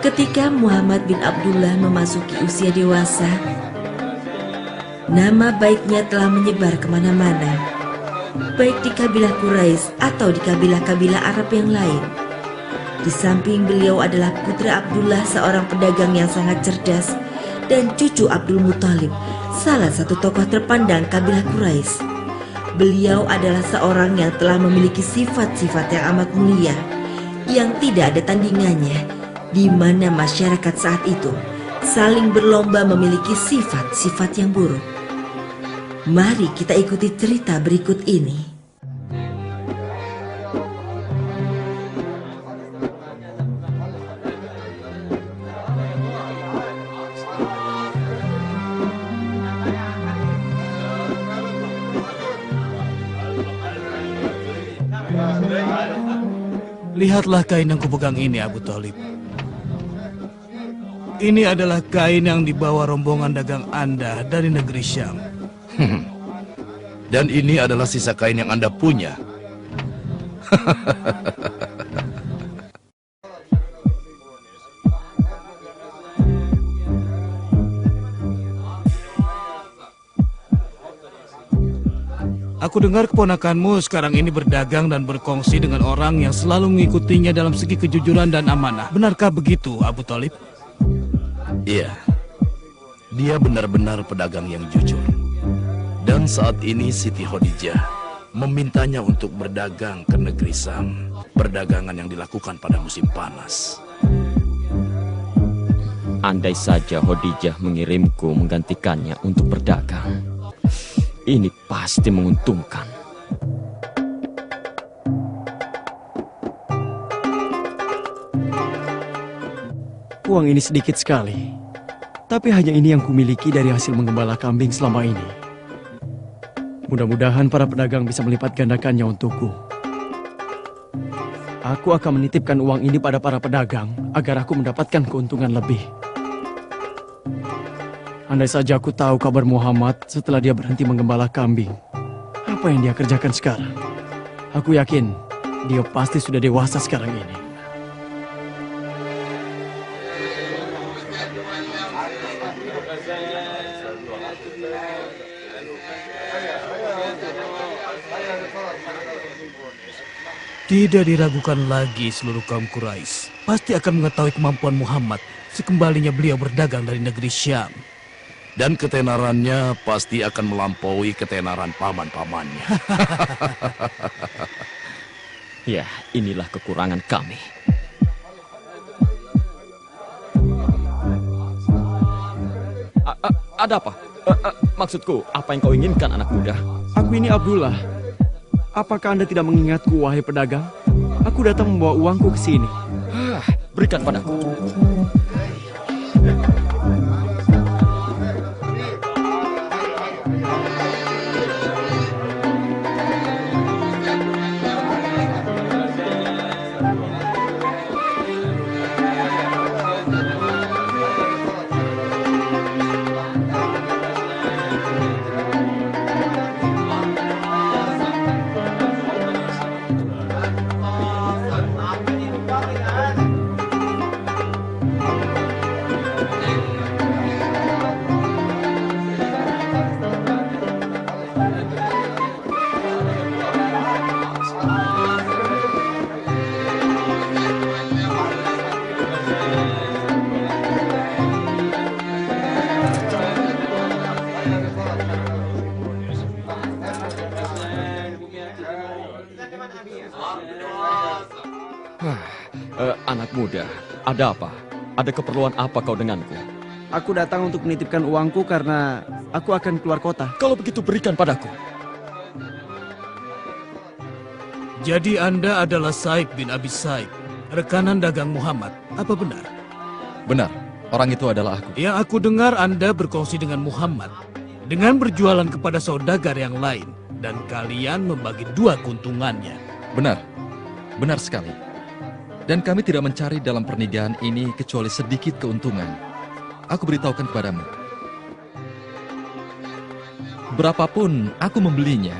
Ketika Muhammad bin Abdullah memasuki usia dewasa, nama baiknya telah menyebar kemana-mana, baik di kabilah Quraisy atau di kabilah-kabilah Arab yang lain. Di samping beliau adalah putra Abdullah, seorang pedagang yang sangat cerdas, dan cucu Abdul Muthalib, salah satu tokoh terpandang kabilah Quraisy. Beliau adalah seorang yang telah memiliki sifat-sifat yang amat mulia, yang tidak ada tandingannya, di mana masyarakat saat itu saling berlomba memiliki sifat-sifat yang buruk. Mari kita ikuti cerita berikut ini. Lihatlah kain yang kupegang ini, Abu Thalib. Ini adalah kain yang dibawa rombongan dagang Anda dari negeri Syam. Dan ini adalah sisa kain yang Anda punya. Aku dengar keponakanmu sekarang ini berdagang dan berkongsi dengan orang yang selalu mengikutinya dalam segi kejujuran dan amanah. Benarkah begitu, Abu Thalib? Iya, dia benar-benar pedagang yang jujur. Dan saat ini Siti Khadijah memintanya untuk berdagang ke negeri Syam, perdagangan yang dilakukan pada musim panas. Andai saja Khadijah mengirimku menggantikannya untuk berdagang, ini pasti menguntungkan. Uang ini sedikit sekali, tapi hanya ini yang kumiliki dari hasil menggembala kambing selama ini. Mudah-mudahan para pedagang bisa melipat gandakannya untukku. Aku akan menitipkan uang ini pada para pedagang agar aku mendapatkan keuntungan lebih. Andai saja aku tahu kabar Muhammad setelah dia berhenti menggembala kambing, apa yang dia kerjakan sekarang? Aku yakin dia pasti sudah dewasa sekarang ini. Tidak diragukan lagi seluruh kaum Quraisy pasti akan mengetahui kemampuan Muhammad sekembalinya beliau berdagang dari negeri Syam. Dan ketenarannya pasti akan melampaui ketenaran paman-pamannya. Ya, inilah kekurangan kami. Ada apa? Maksudku, apa yang kau inginkan, anak muda? Aku ini Abdullah. Apakah Anda tidak mengingatku, wahai pedagang? Aku datang membawa uangku ke sini. Berikan padaku. Anak muda, ada apa? Ada keperluan apa kau denganku? Aku datang untuk menitipkan uangku karena aku akan keluar kota. Kalau begitu berikan padaku. Jadi Anda adalah Saib bin Abi Saib, rekanan dagang Muhammad. Apa benar? Benar, orang itu adalah aku. Yang aku dengar Anda berkongsi dengan Muhammad dengan berjualan kepada saudagar yang lain, dan kalian membagi dua keuntungannya. Benar, benar sekali. Dan kami tidak mencari dalam perniagaan ini kecuali sedikit keuntungan. Aku beritahukan kepadamu. Berapapun aku membelinya,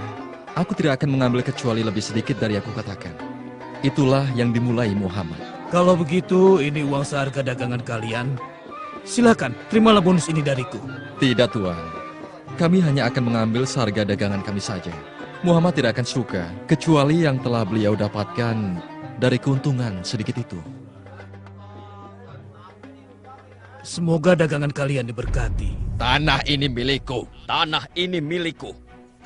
aku tidak akan mengambil kecuali lebih sedikit dari aku katakan. Itulah yang dimulai Muhammad. Kalau begitu, ini uang seharga dagangan kalian. Silakan, terimalah bonus ini dariku. Tidak, Tuan. Kami hanya akan mengambil seharga dagangan kami saja. Muhammad tidak akan suka, kecuali yang telah beliau dapatkan dari keuntungan sedikit itu. Semoga dagangan kalian diberkati. Tanah ini milikku. Tanah ini milikku.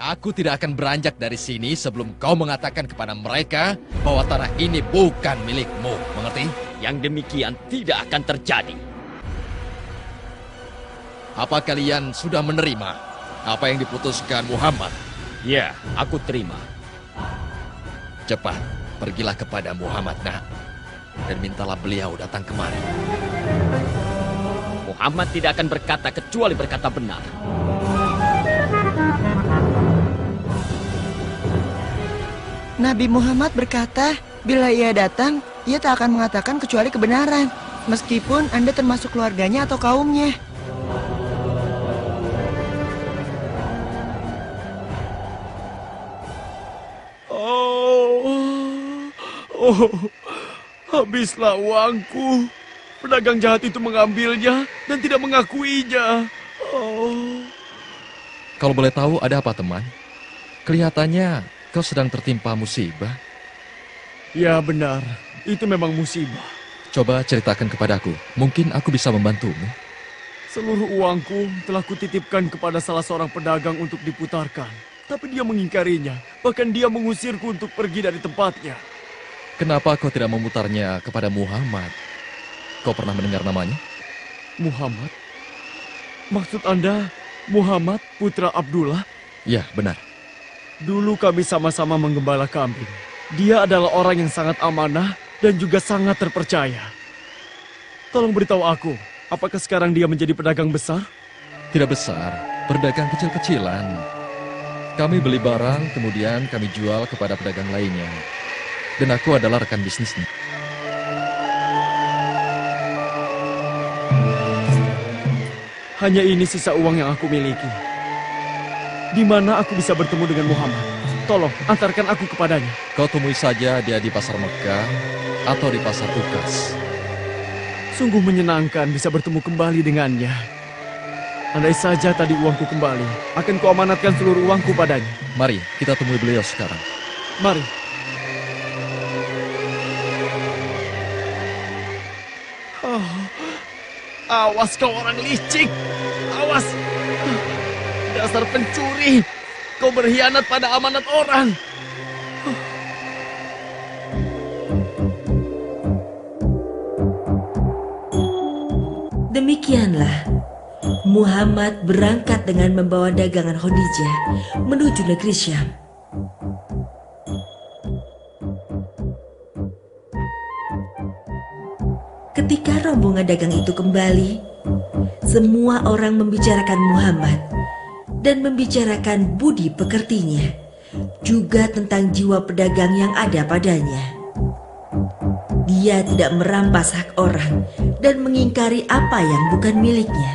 Aku tidak akan beranjak dari sini sebelum kau mengatakan kepada mereka bahwa tanah ini bukan milikmu. Mengerti? Yang demikian tidak akan terjadi. Apa kalian sudah menerima apa yang diputuskan Muhammad? Ya, aku terima. Cepat, pergilah kepada Muhammad, nak. Dan mintalah beliau datang kemari. Muhammad tidak akan berkata kecuali berkata benar. Nabi Muhammad berkata, bila ia datang, ia tak akan mengatakan kecuali kebenaran, meskipun Anda termasuk keluarganya atau kaumnya. Oh, habislah uangku. Pedagang jahat itu mengambilnya dan tidak mengakuinya. Oh. Kalau boleh tahu ada apa, teman? Kelihatannya kau sedang tertimpa musibah. Ya benar, itu memang musibah. Coba ceritakan kepadaku, mungkin aku bisa membantumu. Seluruh uangku telah kutitipkan kepada salah seorang pedagang untuk diputarkan. Tapi dia mengingkarinya, bahkan dia mengusirku untuk pergi dari tempatnya. Kenapa kau tidak memutarnya kepada Muhammad? Kau pernah mendengar namanya? Muhammad? Maksud Anda Muhammad putra Abdullah? Ya, benar. Dulu kami sama-sama menggembala kambing. Dia adalah orang yang sangat amanah dan juga sangat terpercaya. Tolong beritahu aku, apakah sekarang dia menjadi pedagang besar? Tidak besar, berdagang kecil-kecilan. Kami beli barang, kemudian kami jual kepada pedagang lainnya. Dan aku adalah rekan bisnisnya. Hanya ini sisa uang yang aku miliki. Di mana aku bisa bertemu dengan Muhammad? Tolong, antarkan aku kepadanya. Kau temui saja dia di pasar Mekah atau di pasar Ukas. Sungguh menyenangkan bisa bertemu kembali dengannya. Andai saja tadi uangku kembali, akan kuamanatkan seluruh uangku padanya. Mari, kita temui beliau sekarang. Mari. Oh, awas kau orang licik. Awas. Dasar pencuri. Kau berkhianat pada amanat orang. Demikianlah Muhammad berangkat dengan membawa dagangan Khadijah menuju negeri Syam. Ketika rombongan dagang itu kembali, semua orang membicarakan Muhammad dan membicarakan budi pekertinya, juga tentang jiwa pedagang yang ada padanya. Dia tidak merampas hak orang dan mengingkari apa yang bukan miliknya.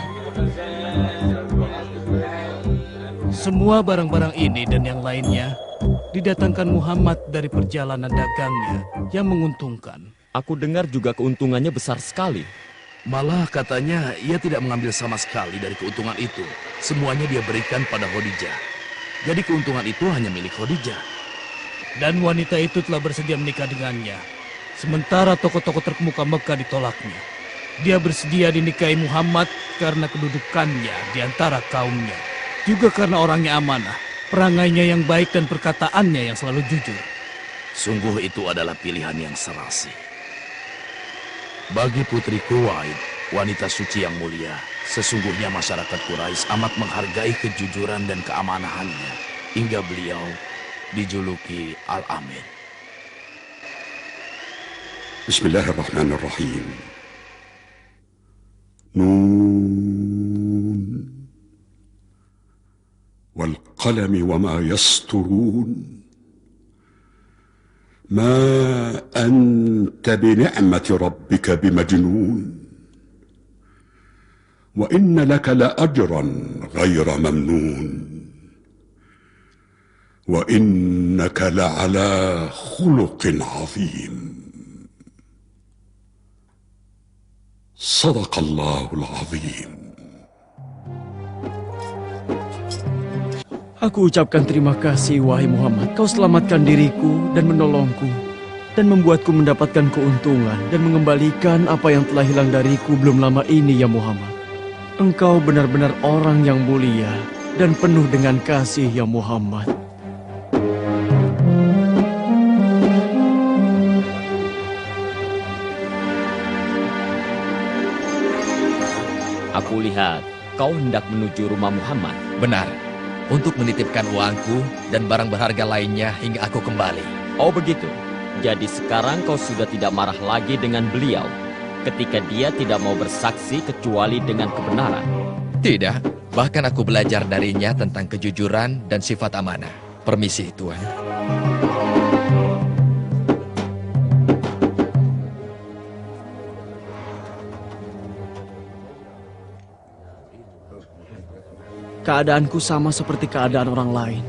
Semua barang-barang ini dan yang lainnya didatangkan Muhammad dari perjalanan dagangnya yang menguntungkan. Aku dengar juga keuntungannya besar sekali. Malah katanya ia tidak mengambil sama sekali dari keuntungan itu. Semuanya dia berikan pada Khadijah. Jadi keuntungan itu hanya milik Khadijah. Dan wanita itu telah bersedia menikah dengannya. Sementara tokoh-tokoh terkemuka Mekah ditolaknya. Dia bersedia dinikahi Muhammad karena kedudukannya di antara kaumnya. Juga karena orangnya amanah, perangainya yang baik dan perkataannya yang selalu jujur. Sungguh itu adalah pilihan yang serasi. Bagi putri Kuwait, wanita suci yang mulia, sesungguhnya masyarakat Quraisy amat menghargai kejujuran dan keamanahannya, hingga beliau dijuluki Al-Amin. Bismillahirrahmanirrahim. Nun wal qalami wa ma yasturun. ما أنت بنعمة ربك بمجنون وإن لك لأجرا غير ممنون وإنك لعلى خلق عظيم. صدق الله العظيم. Aku ucapkan terima kasih, wahai Muhammad. Kau selamatkan diriku dan menolongku, dan membuatku mendapatkan keuntungan dan mengembalikan apa yang telah hilang dariku belum lama ini, ya Muhammad. Engkau benar-benar orang yang mulia dan penuh dengan kasih, ya Muhammad. Aku lihat kau hendak menuju rumah Muhammad. Benar, untuk menitipkan uangku dan barang berharga lainnya hingga aku kembali. Oh begitu. Jadi sekarang kau sudah tidak marah lagi dengan beliau ketika dia tidak mau bersaksi kecuali dengan kebenaran. Tidak, bahkan aku belajar darinya tentang kejujuran dan sifat amanah. Permisi, Tuan. Keadaanku sama seperti keadaan orang lain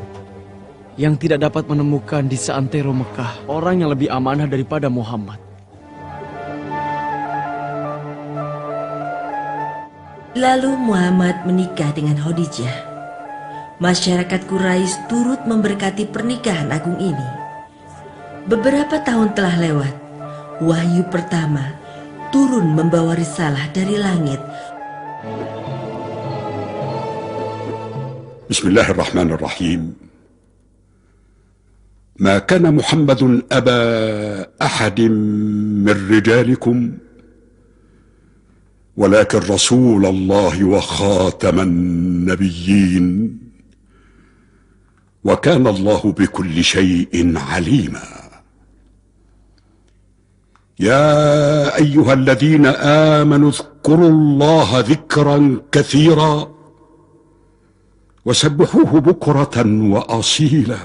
yang tidak dapat menemukan di seantero Mekah orang yang lebih amanah daripada Muhammad. Lalu Muhammad menikah dengan Khadijah. Masyarakat Quraisy turut memberkati pernikahan agung ini. Beberapa tahun telah lewat. Wahyu pertama turun membawa risalah dari langit. بسم الله الرحمن الرحيم. ما كان محمد أبا أحد من رجالكم ولكن رسول الله وخاتم النبيين وكان الله بكل شيء عليما. يا أيها الذين آمنوا اذكروا الله ذكرا كثيرا وسبحوه بكرة وأصيلا.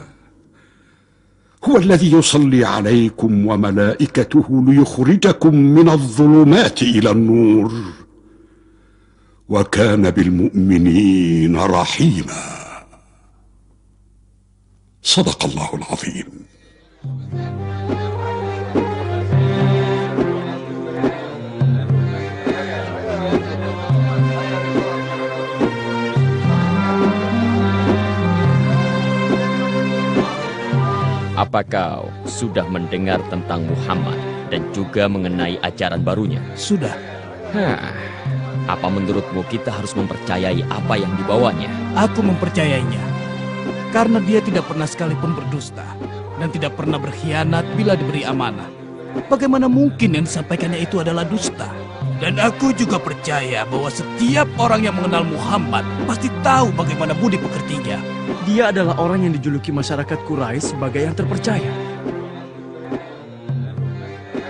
هو الذي يصلي عليكم وملائكته ليخرجكم من الظلمات إلى النور وكان بالمؤمنين رحيما. صدق الله العظيم. Apa kau sudah mendengar tentang Muhammad dan juga mengenai ajaran barunya? Sudah, Apa menurutmu kita harus mempercayai apa yang dibawanya? aku mempercayainya. Karena dia tidak pernah sekalipun berdusta dan tidak pernah berkhianat bila diberi amanah. Bagaimana mungkin yang disampaikannya itu adalah dusta? Dan aku juga percaya bahwa setiap orang yang mengenal Muhammad pasti tahu bagaimana budi pekertinya. Dia adalah orang yang dijuluki masyarakat Quraisy sebagai yang terpercaya.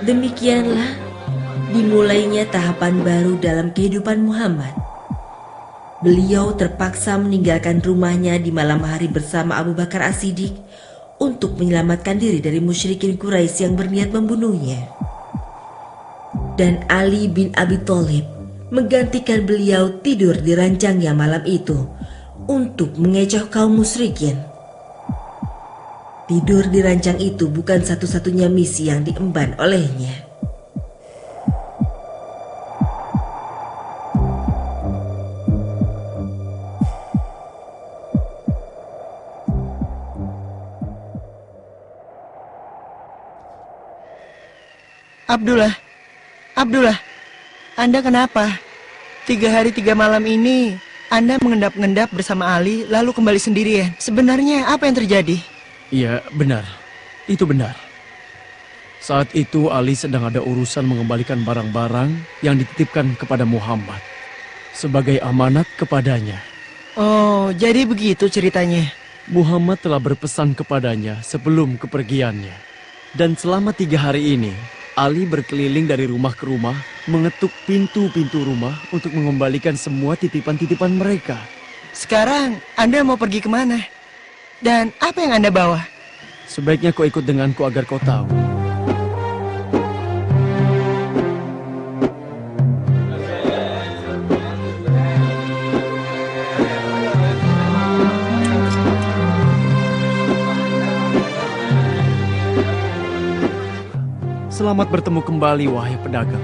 Demikianlah dimulainya tahapan baru dalam kehidupan Muhammad. Beliau terpaksa meninggalkan rumahnya di malam hari bersama Abu Bakar As-Siddiq untuk menyelamatkan diri dari musyrikin Quraisy yang berniat membunuhnya. Dan Ali bin Abi Thalib menggantikan beliau tidur di ranjangnya malam itu untuk mengecoh kaum musyrikin. Tidur di ranjang itu bukan satu-satunya misi yang diemban olehnya. Abdullah, Anda kenapa? 3 hari 3 malam ini Anda mengendap-endap bersama Ali lalu kembali sendirian. Sebenarnya apa yang terjadi? Iya, benar. Itu benar. Saat itu Ali sedang ada urusan mengembalikan barang-barang yang dititipkan kepada Muhammad sebagai amanat kepadanya. Oh, jadi begitu ceritanya. Muhammad telah berpesan kepadanya sebelum kepergiannya. Dan selama 3 hari ini, Ali berkeliling dari rumah ke rumah, mengetuk pintu-pintu rumah untuk mengembalikan semua titipan-titipan mereka. Sekarang Anda mau pergi kemana? Dan apa yang Anda bawa? Sebaiknya kau ikut denganku agar kau tahu. Selamat bertemu kembali, wahai pedagang.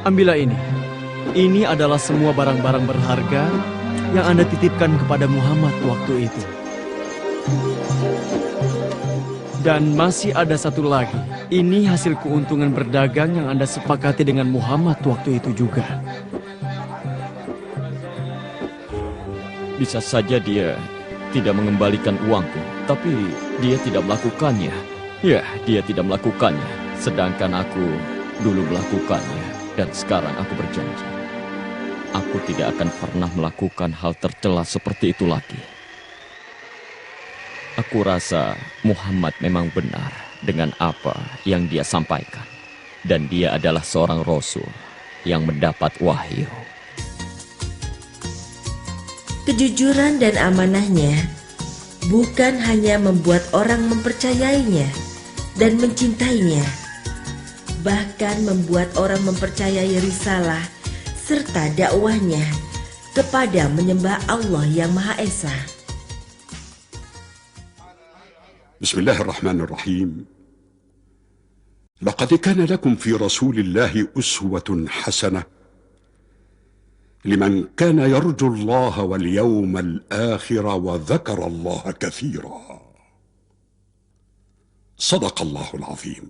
Ambillah ini. Ini adalah semua barang-barang berharga yang Anda titipkan kepada Muhammad waktu itu. Dan masih ada satu lagi. Ini hasil keuntungan berdagang yang Anda sepakati dengan Muhammad waktu itu juga. Bisa saja dia tidak mengembalikan uangku, tapi dia tidak melakukannya. Ya, dia tidak melakukannya. Sedangkan aku dulu melakukannya. Dan sekarang aku berjanji. Aku tidak akan pernah melakukan hal tercela seperti itu lagi. Aku rasa Muhammad memang benar dengan apa yang dia sampaikan. Dan dia adalah seorang rasul yang mendapat wahyu. Kejujuran dan amanahnya bukan hanya membuat orang mempercayainya dan mencintainya, bahkan membuat orang mempercayai risalah serta dakwahnya kepada menyembah Allah yang Maha Esa. بسم الله الرحمن الرحيم لقد كان لكم في رسول الله أسوة حسنة لمن كان يرجو الله واليوم الآخر وذكر الله كثيرا صدق الله العظيم.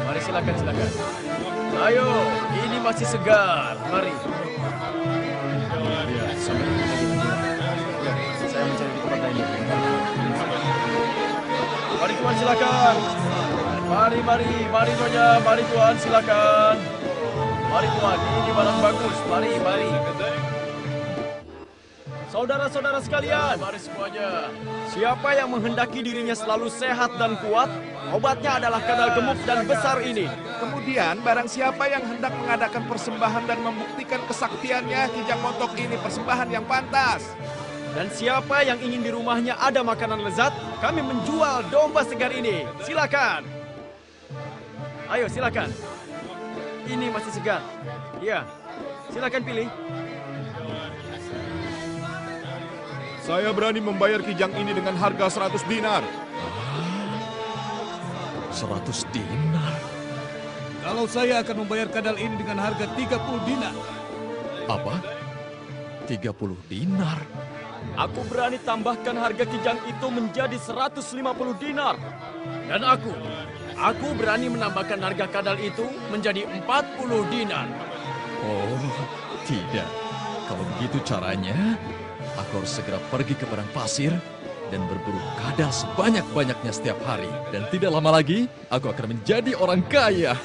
Mari silakan. Ayo, ini masih segar. Mari. Saya mencari di tempat lain. Mari tuan silakan. Mari Nyonya, mari tuan silakan. Mari tuan, ini barang bagus. Mari. Saudara-saudara sekalian, mari semuanya. Siapa yang menghendaki dirinya selalu sehat dan kuat, obatnya adalah kadal gemuk dan besar ini. Kemudian, barang siapa yang hendak mengadakan persembahan dan membuktikan kesaktiannya, kijang montok ini persembahan yang pantas. Dan siapa yang ingin di rumahnya ada makanan lezat, kami menjual domba segar ini. Silakan. Ayo, silakan. Ini masih segar. Iya, silakan pilih. Saya berani membayar kijang ini dengan harga 100 dinar. 100 dinar? Kalau saya akan membayar kadal ini dengan harga 30 dinar. Apa? 30 dinar? Aku berani tambahkan harga kijang itu menjadi 150 dinar. Dan aku berani menambahkan harga kadal itu menjadi 40 dinar. Oh, tidak. Kalau begitu caranya, aku harus segera pergi ke padang pasir dan berburu kadal sebanyak-banyaknya setiap hari. Dan tidak lama lagi, aku akan menjadi orang kaya.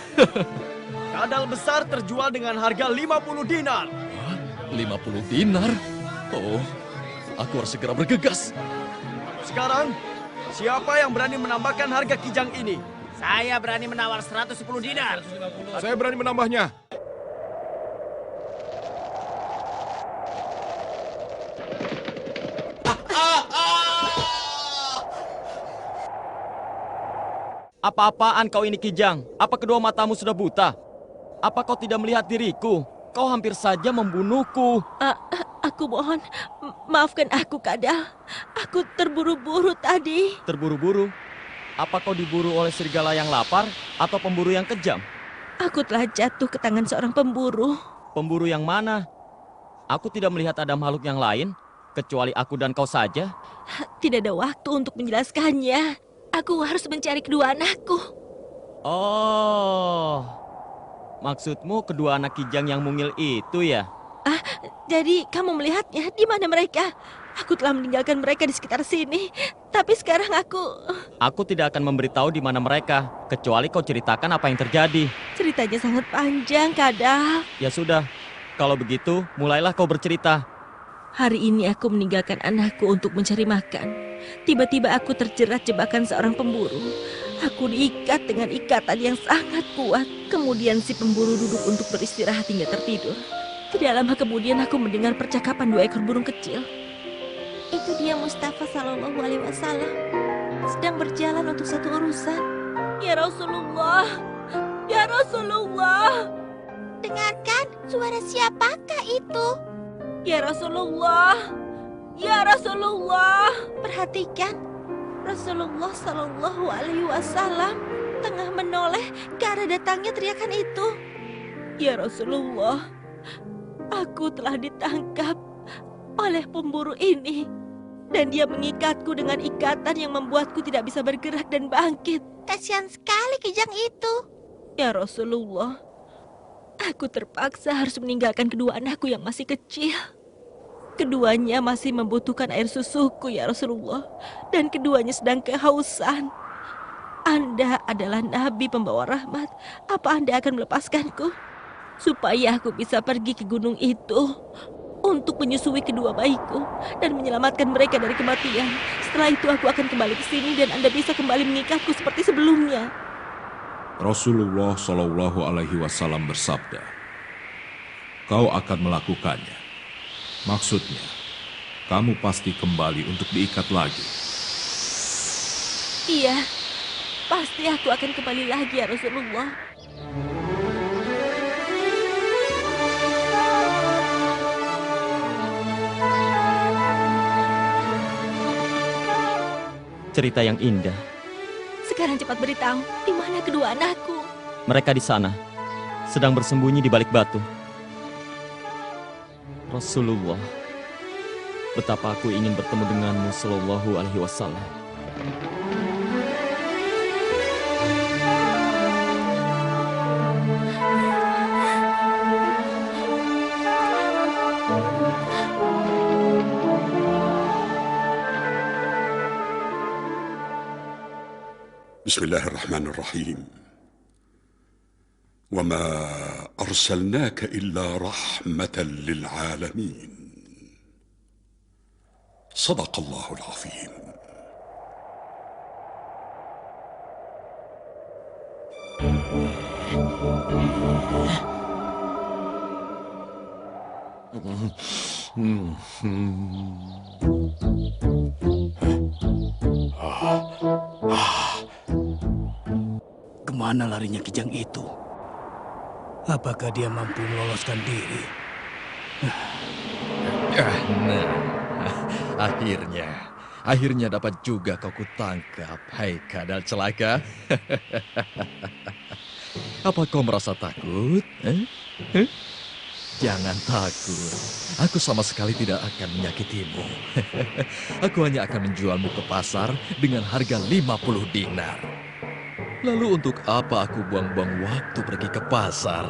Kadal besar terjual dengan harga 50 dinar. 50 dinar? Oh, aku harus segera bergegas. Sekarang, siapa yang berani menambahkan harga kijang ini? Saya berani menawar 110 dinar. Saya berani menambahnya. Apa-apaan kau ini kijang? Apa kedua matamu sudah buta? Apa kau tidak melihat diriku? Kau hampir saja membunuhku. Aku mohon, maafkan aku, Kadal. Aku terburu-buru tadi. Terburu-buru? Apa kau diburu oleh serigala yang lapar atau pemburu yang kejam? Aku telah jatuh ke tangan seorang pemburu. Pemburu yang mana? Aku tidak melihat ada makhluk yang lain, kecuali aku dan kau saja. Tidak ada waktu untuk menjelaskannya. Aku harus mencari kedua anakku. Oh, maksudmu kedua anak kijang yang mungil itu ya? Jadi kamu melihatnya? Di mana mereka? Aku telah meninggalkan mereka di sekitar sini. Tapi sekarang Aku tidak akan memberitahu di mana mereka, kecuali kau ceritakan apa yang terjadi. Ceritanya sangat panjang, Kadal. Ya sudah, kalau begitu mulailah kau bercerita. Hari ini aku meninggalkan anakku untuk mencari makan. Tiba-tiba aku terjerat jebakan seorang pemburu. Aku diikat dengan ikatan yang sangat kuat. Kemudian si pemburu duduk untuk beristirahat hingga tertidur. Tidak lama kemudian aku mendengar percakapan 2 ekor burung kecil. Itu dia Mustafa Sallallahu Alaihi Wasallam sedang berjalan untuk satu urusan. Ya Rasulullah, ya Rasulullah. Dengarkan, suara siapakah itu? Ya Rasulullah, Ya Rasulullah, perhatikan. Rasulullah Shallallahu Alaihi Wasallam tengah menoleh ke arah datangnya teriakan itu. Ya Rasulullah, aku telah ditangkap oleh pemburu ini. Dan dia mengikatku dengan ikatan yang membuatku tidak bisa bergerak dan bangkit. Kasihan sekali kijang itu. Ya Rasulullah, aku terpaksa harus meninggalkan kedua anakku yang masih kecil. Keduanya masih membutuhkan air susuku ya Rasulullah. Dan keduanya sedang kehausan. Anda adalah Nabi pembawa rahmat. Apa Anda akan melepaskanku? Supaya aku bisa pergi ke gunung itu untuk menyusui kedua bayiku dan menyelamatkan mereka dari kematian. Setelah itu aku akan kembali ke sini dan Anda bisa kembali mengikatku seperti sebelumnya. Rasulullah Shallallahu Alaihi Wasallam bersabda, "Kau akan melakukannya." Maksudnya, kamu pasti kembali untuk diikat lagi. Iya, pasti aku akan kembali lagi ya Rasulullah. Cerita yang indah. Sekarang cepat beritahu, di mana kedua anakku? Mereka di sana, sedang bersembunyi di balik batu. Rasulullah, betapa aku ingin bertemu denganmu Sallallahu Alaihi Wasallam. Bismillahirrahmanirrahim. وما أرسلناك إلا رحمة للعالمين. صدق الله العظيم. Kemana larinya kijang itu? Apakah dia mampu meloloskan diri? Nah, akhirnya dapat juga kau kutangkap, hai kadal celaka. Apa kau merasa takut? Jangan takut, aku sama sekali tidak akan menyakitimu. Aku hanya akan menjualmu ke pasar dengan harga 50 dinar. Lalu untuk apa aku buang-buang waktu pergi ke pasar?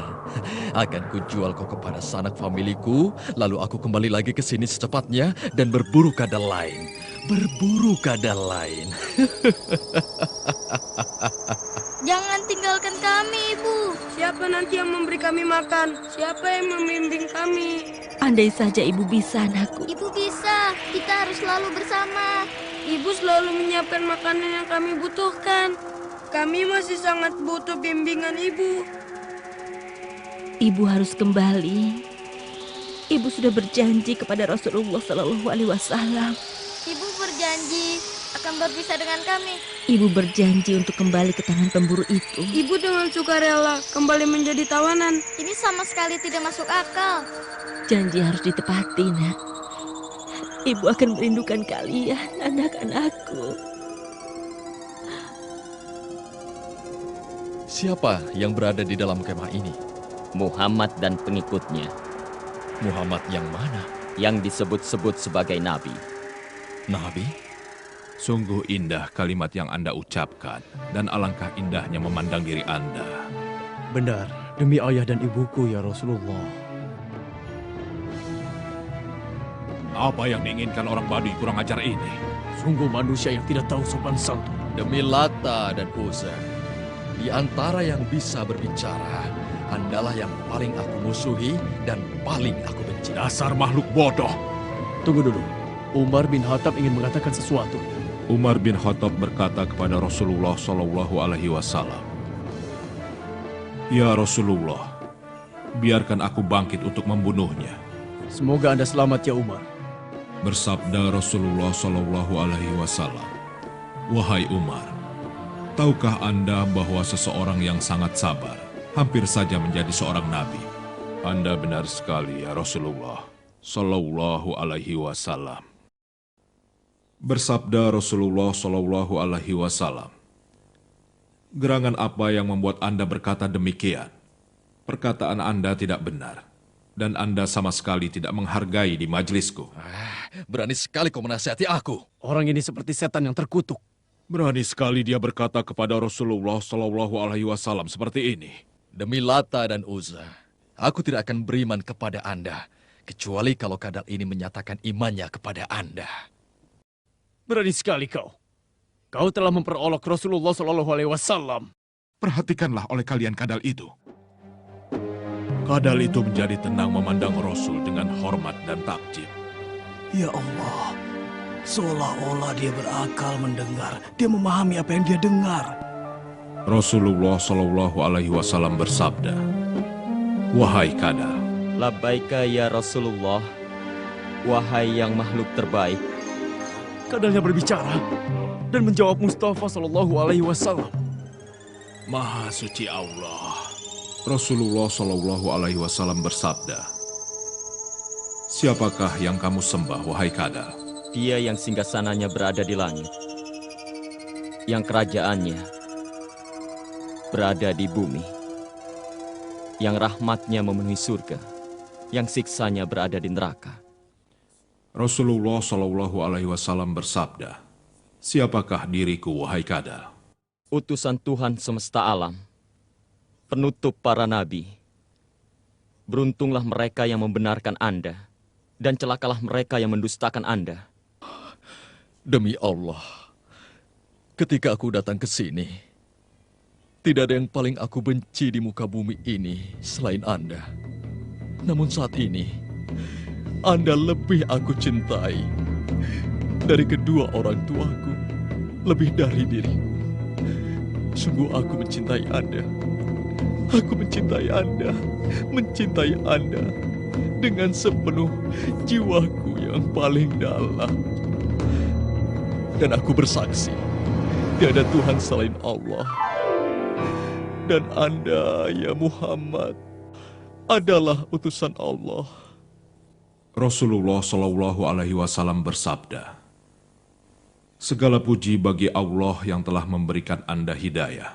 Akan kujual kau kepada sanak familiku, lalu aku kembali lagi ke sini secepatnya dan berburu kadal lain. Berburu kadal lain. Jangan tinggalkan kami, Ibu. Siapa nanti yang memberi kami makan? Siapa yang membimbing kami? Andai saja Ibu bisa, anakku. Ibu bisa. Kita harus selalu bersama. Ibu selalu menyiapkan makanan yang kami butuhkan. Kami masih sangat butuh bimbingan Ibu. Ibu harus kembali. Ibu sudah berjanji kepada Rasulullah Shallallahu Alaihi Wasallam. Ibu berjanji akan berpisah dengan kami. Ibu berjanji untuk kembali ke tangan pemburu itu. Ibu dengan sukarela kembali menjadi tawanan. Ini sama sekali tidak masuk akal. Janji harus ditepati, nak. Ibu akan merindukan kalian, anak-anakku. Siapa yang berada di dalam kemah ini? Muhammad dan pengikutnya. Muhammad yang mana? Yang disebut-sebut sebagai Nabi. Nabi? Sungguh indah kalimat yang Anda ucapkan, dan alangkah indahnya memandang diri Anda. Benar, demi ayah dan ibuku ya Rasulullah. Apa yang diinginkan orang Baduy kurang ajar ini? Sungguh manusia yang tidak tahu sopan santun. Demi Lata dan Uzza, di antara yang bisa berbicara, Andalah yang paling aku musuhi dan paling aku benci. Dasar makhluk bodoh. Tunggu dulu, Umar bin Khattab ingin mengatakan sesuatu. Umar bin Khattab berkata kepada Rasulullah Shallallahu Alaihi Wasallam, "Ya Rasulullah, biarkan aku bangkit untuk membunuhnya." Semoga Anda selamat ya Umar. Bersabda Rasulullah Shallallahu Alaihi Wasallam, "Wahai Umar, tahukah Anda bahwa seseorang yang sangat sabar hampir saja menjadi seorang nabi?" Anda benar sekali ya Rasulullah Shallallahu Alaihi Wasallam. Bersabda Rasulullah Shallallahu Alaihi Wasallam, "Gerangan apa yang membuat Anda berkata demikian? Perkataan Anda tidak benar, dan Anda sama sekali tidak menghargai di majelisku." Berani sekali kau menasihati aku. Orang ini seperti setan yang terkutuk. Berani sekali dia berkata kepada Rasulullah Shallallahu Alaihi Wasallam seperti ini. Demi Lata dan Uzza, aku tidak akan beriman kepada Anda, kecuali kalau kadal ini menyatakan imannya kepada Anda. Berani sekali kau. Kau telah memperolok Rasulullah Shallallahu Alaihi Wasallam. Perhatikanlah oleh kalian kadal itu. Kadal itu menjadi tenang memandang Rasul dengan hormat dan takjub. Ya Allah, seolah-olah dia berakal mendengar. Dia memahami apa yang dia dengar. Rasulullah Shallallahu Alaihi Wasallam bersabda, "Wahai kadal." Labbaika ya Rasulullah, wahai yang makhluk terbaik. Kadalnya berbicara dan menjawab Mustafa Shallallahu Alaihi Wasallam. Maha suci Allah. Rasulullah Shallallahu Alaihi Wasallam bersabda, "Siapakah yang kamu sembah, wahai kadal?" Dia yang singgasananya berada di langit, yang kerajaannya berada di bumi, yang rahmatnya memenuhi surga, yang siksanya berada di neraka. Rasulullah Shallallahu Alaihi Wasallam bersabda, "Siapakah diriku, wahai kadal?" Utusan Tuhan semesta alam, penutup para nabi. Beruntunglah mereka yang membenarkan Anda, dan celakalah mereka yang mendustakan Anda. Demi Allah, ketika aku datang ke sini, tidak ada yang paling aku benci di muka bumi ini selain Anda. Namun saat ini, Anda lebih aku cintai dari kedua orang tuaku, lebih dari diriku. Sungguh aku mencintai Anda. Aku mencintai Anda, mencintai Anda dengan sepenuh jiwaku yang paling dalam. Dan aku bersaksi, tiada Tuhan selain Allah. Dan Anda, ya Muhammad, adalah utusan Allah. Rasulullah Shallallahu Alaihi Wasallam bersabda, "Segala puji bagi Allah yang telah memberikan Anda hidayah.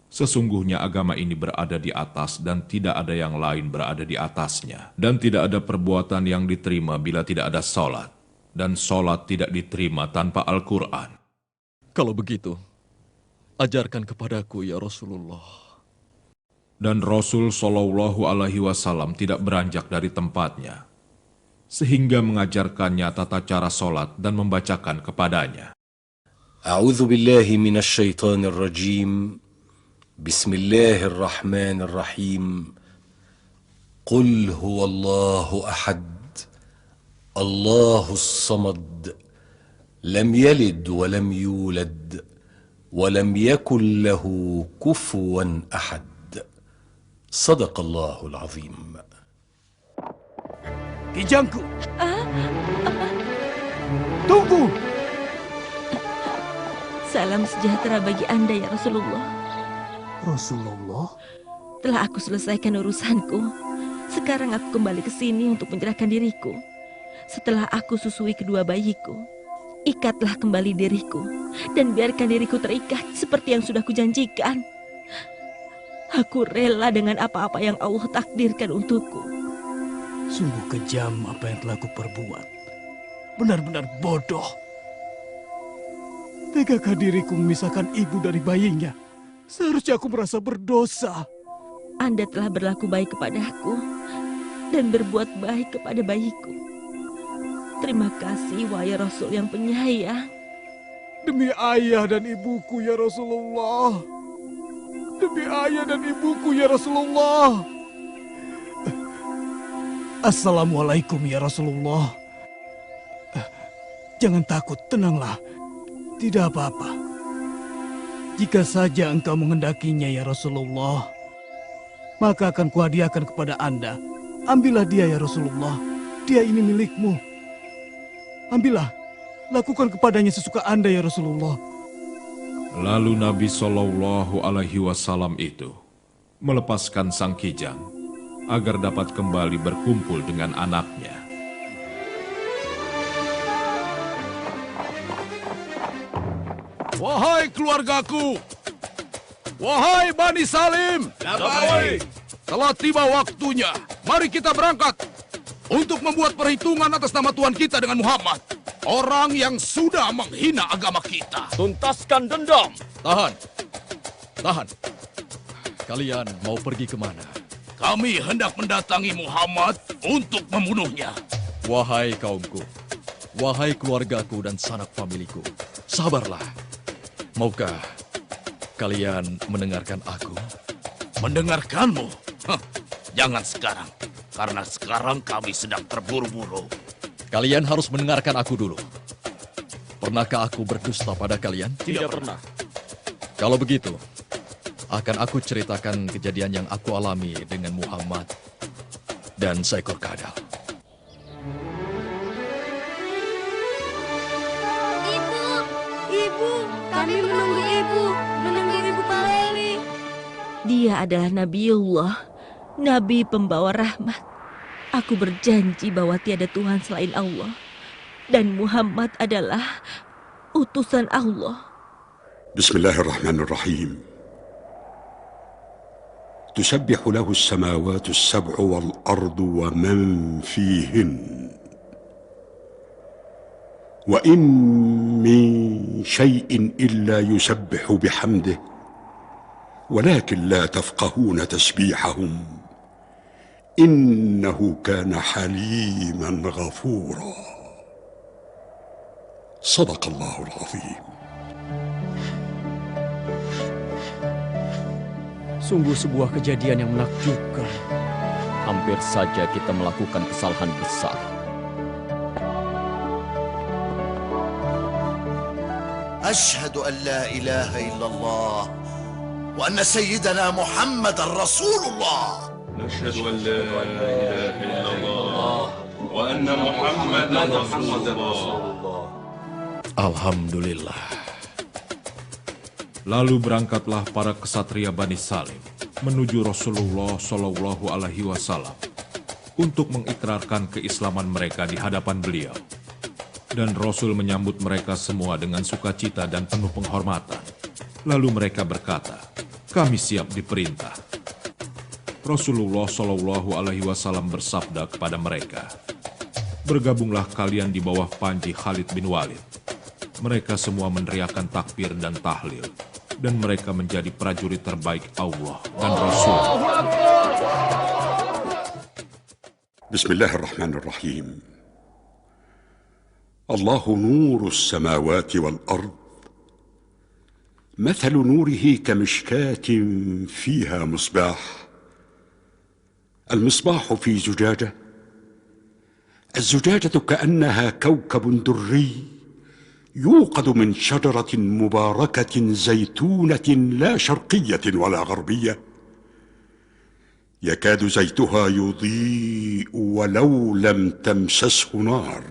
Sesungguhnya agama ini berada di atas dan tidak ada yang lain berada di atasnya. Dan tidak ada perbuatan yang diterima bila tidak ada salat. Dan salat tidak diterima tanpa Al-Quran." Kalau begitu, ajarkan kepadaku ya Rasulullah. Dan Rasul Shallallahu Alaihi Wasallam tidak beranjak dari tempatnya, sehingga mengajarkannya tata cara salat dan membacakan kepadanya. A'udzu billahi minasy syaithanir rajim. Bismillahirrahmanirrahim. Qul huwallahu ahad. Allahus samad. Lam yalid wa lam yulad wa lam yakul lahu kufuwan ahad. Sadaqallahul azim. Kijangku. Tunggu. Salam sejahtera bagi Anda ya Rasulullah. Rasulullah? Telah aku selesaikan urusanku. Sekarang aku kembali ke sini untuk menyerahkan diriku. Setelah aku susui kedua bayiku, ikatlah kembali diriku dan biarkan diriku terikat seperti yang sudah kujanjikan. Aku rela dengan apa-apa yang Allah takdirkan untukku. Sungguh kejam apa yang telah kuperbuat. Benar-benar bodoh. Tegakah diriku memisahkan ibu dari bayinya? Seharusnya aku merasa berdosa. Anda telah berlaku baik kepadaku dan berbuat baik kepada bayiku. Terima kasih, wahai Rasul yang penyayang. Demi ayah dan ibuku ya Rasulullah. Demi ayah dan ibuku ya Rasulullah. Assalamualaikum ya Rasulullah. Jangan takut, tenanglah. Tidak apa-apa. Jika saja engkau menghendakinya ya Rasulullah, maka akan kuhadiahkan kepada Anda. Ambillah dia ya Rasulullah. Dia ini milikmu. Ambillah. Lakukan kepadanya sesuka Anda ya Rasulullah. Lalu Nabi Shallallahu Alaihi Wasallam itu melepaskan sang kijang agar dapat kembali berkumpul dengan anaknya. Wahai keluargaku, wahai Bani Salim, telah tiba waktunya. Mari kita berangkat untuk membuat perhitungan atas nama Tuhan kita dengan Muhammad, orang yang sudah menghina agama kita. Tuntaskan dendam. Tahan. Tahan. Kalian mau pergi kemana? Kami hendak mendatangi Muhammad untuk membunuhnya. Wahai kaumku, wahai keluargaku dan sanak familiku, sabarlah. Maukah kalian mendengarkan aku? Mendengarkanmu? Hah, jangan sekarang, karena sekarang kami sedang terburu-buru. Kalian harus mendengarkan aku dulu. Pernahkah aku berdusta pada kalian? Tidak pernah. Kalau begitu, akan aku ceritakan kejadian yang aku alami dengan Muhammad dan seekor kadal. Ibu, kami menunggu ibu kembali. Dia adalah Nabiullah, Nabi pembawa rahmat. Aku berjanji bahwa tiada Tuhan selain Allah, dan Muhammad adalah utusan Allah. Bismillahirrahmanirrahim. تسبح له السماوات السبع والأرض ومن فيهن وإن من شيء إلا يسبح بحمده ولكن لا تفقهون تسبيحهم إنه كان حليما غفورا صدق الله العظيم. Sungguh sebuah kejadian yang menakjubkan. Hampir saja kita melakukan kesalahan besar. أشهد أن لا إله إلا الله وأن سيدنا محمد رسول الله. نشهد أن لا إله إلا الله وأن محمدا رسول الله. Alhamdulillah. Lalu berangkatlah para kesatria Bani Salim menuju Rasulullah Shallallahu Alaihi Wasallam untuk mengikrarkan keislaman mereka di hadapan beliau. Dan Rasul menyambut mereka semua dengan sukacita dan penuh penghormatan. Lalu mereka berkata, "Kami siap diperintah." Rasulullah Shallallahu Alaihi Wasallam bersabda kepada mereka, "Bergabunglah kalian di bawah panji Khalid bin Walid." Mereka semua meneriakkan takbir dan tahlil, dan mereka menjadi prajurit terbaik Allah dan Rasul. Bismillahirrahmanirrahim. Allahu nuru as-samawati wal-ard. مثل نوره كمشكاة فيها مصباح. المصباح في زجاجة. الزجاجة كأنها كوكب دري يوقد من شجرة مباركة زيتونة لا شرقية ولا غربية يكاد زيتها يضيء ولو لم تمسسه نار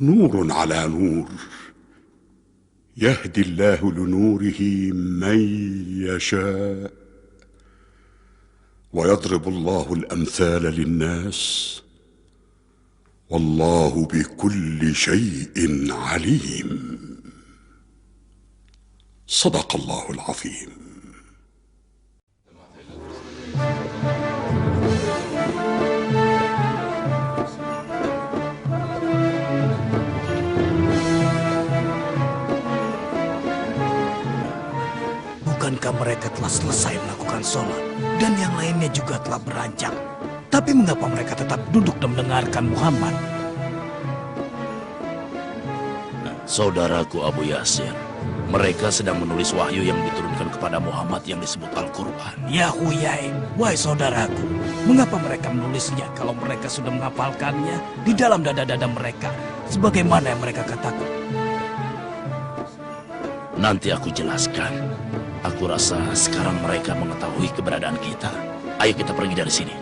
نور على نور يهدي الله لنوره من يشاء ويضرب الله الأمثال للناس والله بكل شيء عليم صدق الله العظيم. Bukankah mereka telah selesai melakukan sholat dan yang lainnya juga telah beranjak? Tapi mengapa mereka tetap duduk dan mendengarkan Muhammad? Saudaraku Abu Yasir, mereka sedang menulis wahyu yang diturunkan kepada Muhammad yang disebut Al-Quran. Ya Huyai, wahai saudaraku, mengapa mereka menulisnya kalau mereka sudah menghafalkannya di dalam dada-dada mereka, sebagaimana yang mereka katakan? Nanti aku jelaskan. Aku rasa sekarang mereka mengetahui keberadaan kita. Ayo kita pergi dari sini.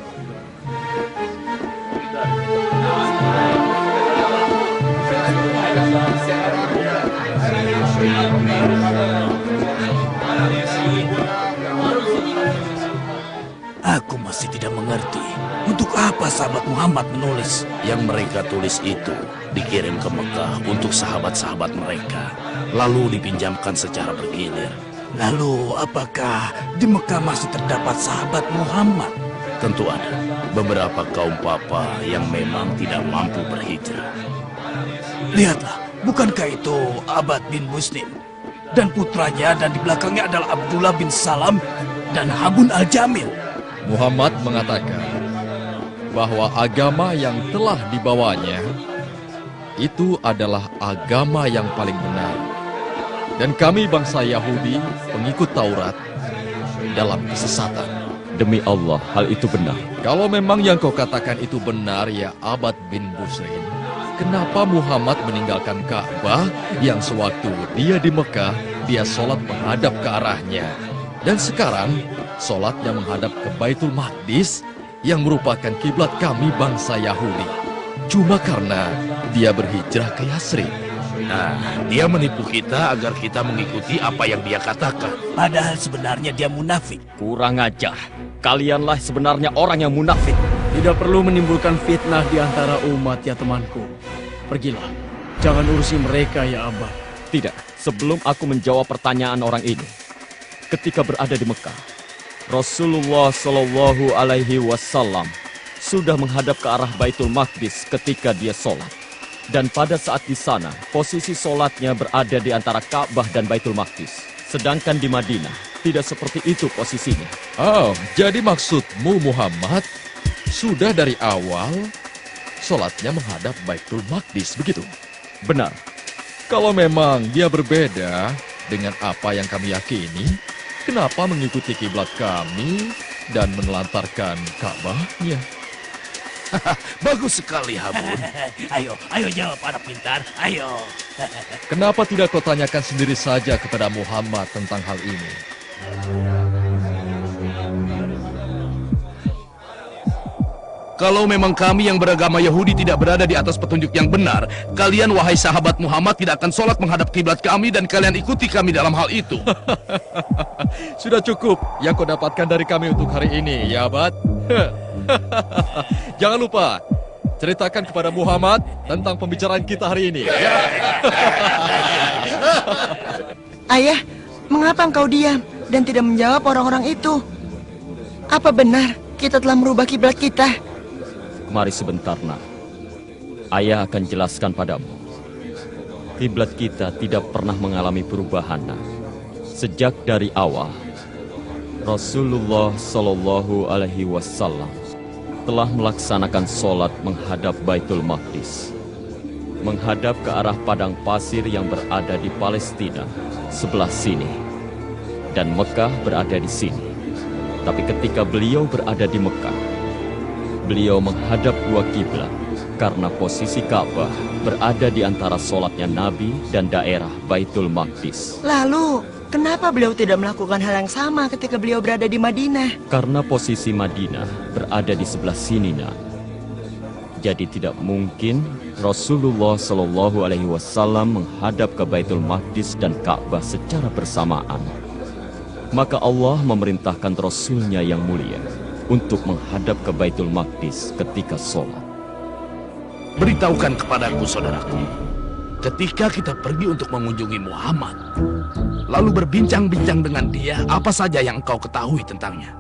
Aku masih tidak mengerti untuk apa sahabat Muhammad menulis. Yang mereka tulis itu dikirim ke Mekah untuk sahabat-sahabat mereka, lalu dipinjamkan secara bergilir. Lalu apakah di Mekah masih terdapat sahabat Muhammad? Tentu ada beberapa kaum papa yang memang tidak mampu berhijrah. Lihatlah, bukankah itu Abad bin Muslim dan putranya, dan di belakangnya adalah Abdullah bin Salam dan Habun al-Jamil. Muhammad mengatakan bahwa agama yang telah dibawanya itu adalah agama yang paling benar. Dan kami bangsa Yahudi, pengikut Taurat, dalam kesesatan. Demi Allah, hal itu benar. Kalau memang yang kau katakan itu benar, ya Abad bin Busrin, kenapa Muhammad meninggalkan Ka'bah yang sewaktu dia di Mekah, dia sholat menghadap ke arahnya. Dan sekarang, sholatnya menghadap ke Baitul Maqdis yang merupakan kiblat kami bangsa Yahudi. Cuma karena dia berhijrah ke Yasrib. Nah, dia menipu kita agar kita mengikuti apa yang dia katakan. Padahal sebenarnya dia munafik. Kurang ajar. Kalianlah sebenarnya orang yang munafik. Tidak perlu menimbulkan fitnah di antara umat ya temanku. Pergilah. Jangan urusi mereka ya Abah. Tidak, sebelum aku menjawab pertanyaan orang ini. Ketika berada di Mekah, Rasulullah Shallallahu Alaihi Wasallam sudah menghadap ke arah Baitul Maqdis ketika dia sholat. Dan pada saat di sana, posisi sholatnya berada di antara Ka'bah dan Baitul Maqdis. Sedangkan di Madinah, tidak seperti itu posisinya. Oh, jadi maksudmu Muhammad sudah dari awal sholatnya menghadap Baitul Maqdis, begitu? Benar. Kalau memang dia berbeda dengan apa yang kami yakini, kenapa mengikuti kiblat kami dan menelantarkan Ka'bahnya? Bagus sekali, Habun. Ayo jawab anak pintar, ayo. Kenapa tidak kau tanyakan sendiri saja kepada Muhammad tentang hal ini? Kalau memang kami yang beragama Yahudi tidak berada di atas petunjuk yang benar, kalian wahai sahabat Muhammad tidak akan sholat menghadap kiblat kami dan kalian ikuti kami dalam hal itu. Sudah cukup yang kau dapatkan dari kami untuk hari ini, ya Abad. Jangan lupa, ceritakan kepada Muhammad tentang pembicaraan kita hari ini. Ayah, mengapa engkau diam dan tidak menjawab orang-orang itu? Apa benar kita telah merubah kiblat kita? Mari sebentar, nak. Ayah akan jelaskan padamu. Kiblat kita tidak pernah mengalami perubahan, nak. Sejak dari awal, Rasulullah Shallallahu Alaihi Wasallam telah melaksanakan sholat menghadap Baitul Maqdis, menghadap ke arah padang pasir yang berada di Palestina sebelah sini, dan Mekah berada di sini. Tapi ketika beliau berada di Mekah, beliau menghadap dua kiblat karena posisi Ka'bah berada di antara sholatnya Nabi dan daerah Baitul Maqdis. Lalu, kenapa beliau tidak melakukan hal yang sama ketika beliau berada di Madinah? Karena posisi Madinah berada di sebelah sini, nak. Jadi tidak mungkin Rasulullah Shallallahu Alaihi Wasallam menghadap ke Baitul Maqdis dan Ka'bah secara bersamaan. Maka Allah memerintahkan Rasulnya yang mulia untuk menghadap ke Baitul Maqdis ketika sholat. Beritahukan kepadaku, saudaraku, ketika kita pergi untuk mengunjungi Muhammad, lalu berbincang-bincang dengan dia, apa saja yang engkau ketahui tentangnya?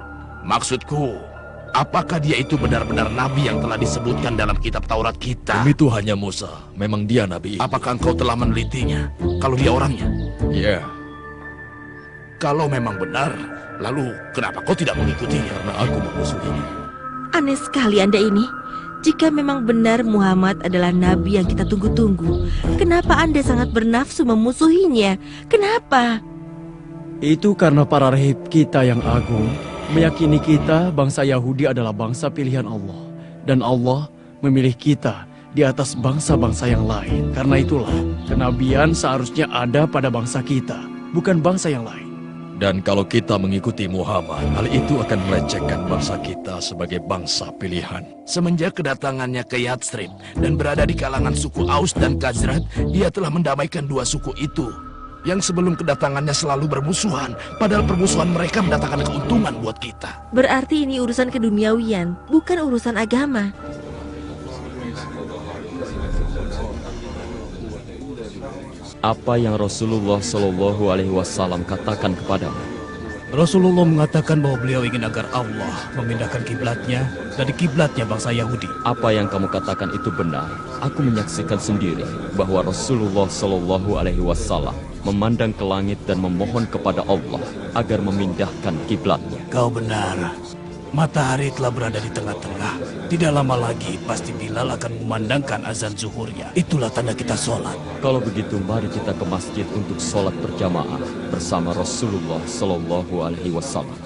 Maksudku, apakah dia itu benar-benar nabi yang telah disebutkan dalam kitab Taurat kita? Demi Tuhannya Musa, memang dia nabi. Apakah engkau telah menelitinya? Kalau dia orangnya? Iya. Kalau memang benar, lalu kenapa kau tidak mengikutinya? Karena aku memusuhinya. Aneh sekali Anda ini. Jika memang benar Muhammad adalah nabi yang kita tunggu-tunggu, kenapa Anda sangat bernafsu memusuhinya? Kenapa? Itu karena para rahib kita yang agung meyakini kita bangsa Yahudi adalah bangsa pilihan Allah. Dan Allah memilih kita di atas bangsa-bangsa yang lain. Karena itulah kenabian seharusnya ada pada bangsa kita, bukan bangsa yang lain. Dan kalau kita mengikuti Muhammad, hal itu akan melecehkan bangsa kita sebagai bangsa pilihan. Semenjak kedatangannya ke Yathrib dan berada di kalangan suku Aus dan Khazraj, dia telah mendamaikan dua suku itu. yang sebelum kedatangannya selalu bermusuhan, padahal permusuhan mereka mendatangkan keuntungan buat kita. Berarti ini urusan keduniawian, bukan urusan agama. Apa yang Rasulullah Shallallahu Alaihi Wasallam katakan kepadamu? Rasulullah mengatakan bahwa beliau ingin agar Allah memindahkan kiblatnya dari kiblatnya bangsa Yahudi. Apa yang kamu katakan itu benar. Aku menyaksikan sendiri bahwa Rasulullah Shallallahu Alaihi Wasallam memandang ke langit dan memohon kepada Allah agar memindahkan kiblatnya. Kau benar. Matahari telah berada di tengah-tengah. Tidak lama lagi pasti Bilal akan memandangkan azan zuhurnya. Itulah tanda kita sholat. Kalau begitu mari kita ke masjid untuk sholat berjamaah bersama Rasulullah Shallallahu Alaihi Wasallam.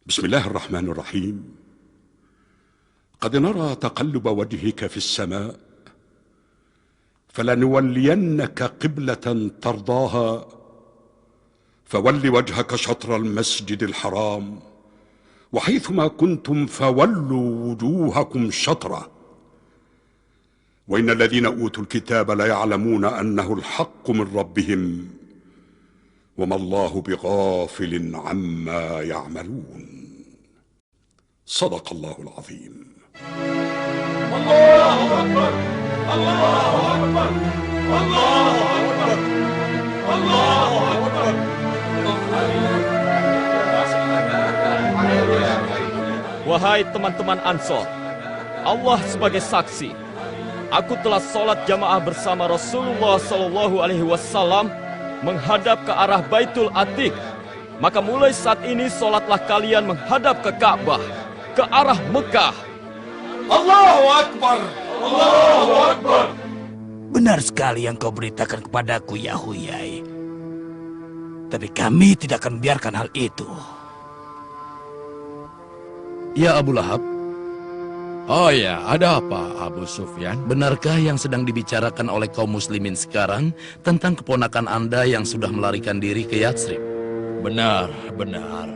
بسم الله الرحمن الرحيم. قد نرى تقلب وجهك في السماء فلنولينك قبلة ترضاها فول وجهك شطر المسجد الحرام وحيثما كنتم فولوا وجوهكم شطره وإن الذين أوتوا الكتاب ليعلمون أنه الحق من ربهم وما الله بغافل عما يعملون. صدق الله العظيم. الله أكبر الله أكبر الله أكبر الله أكبر. Wahai teman-teman Ansor, Allah sebagai saksi, aku telah sholat jamaah bersama Rasulullah Shallallahu Alaihi Wasallam menghadap ke arah Baitul Atiq. Maka mulai saat ini sholatlah kalian menghadap ke Ka'bah, ke arah Mekah. Allahu Akbar Allahu Akbar. Benar sekali yang kau beritakan kepadaku, ya Huyai. Tapi kami tidak akan membiarkan hal itu. Ya Abu Lahab. Oh ya, ada apa Abu Sufyan? Benarkah yang sedang dibicarakan oleh kaum muslimin sekarang tentang keponakan Anda yang sudah melarikan diri ke Yatsrib? Benar, benar.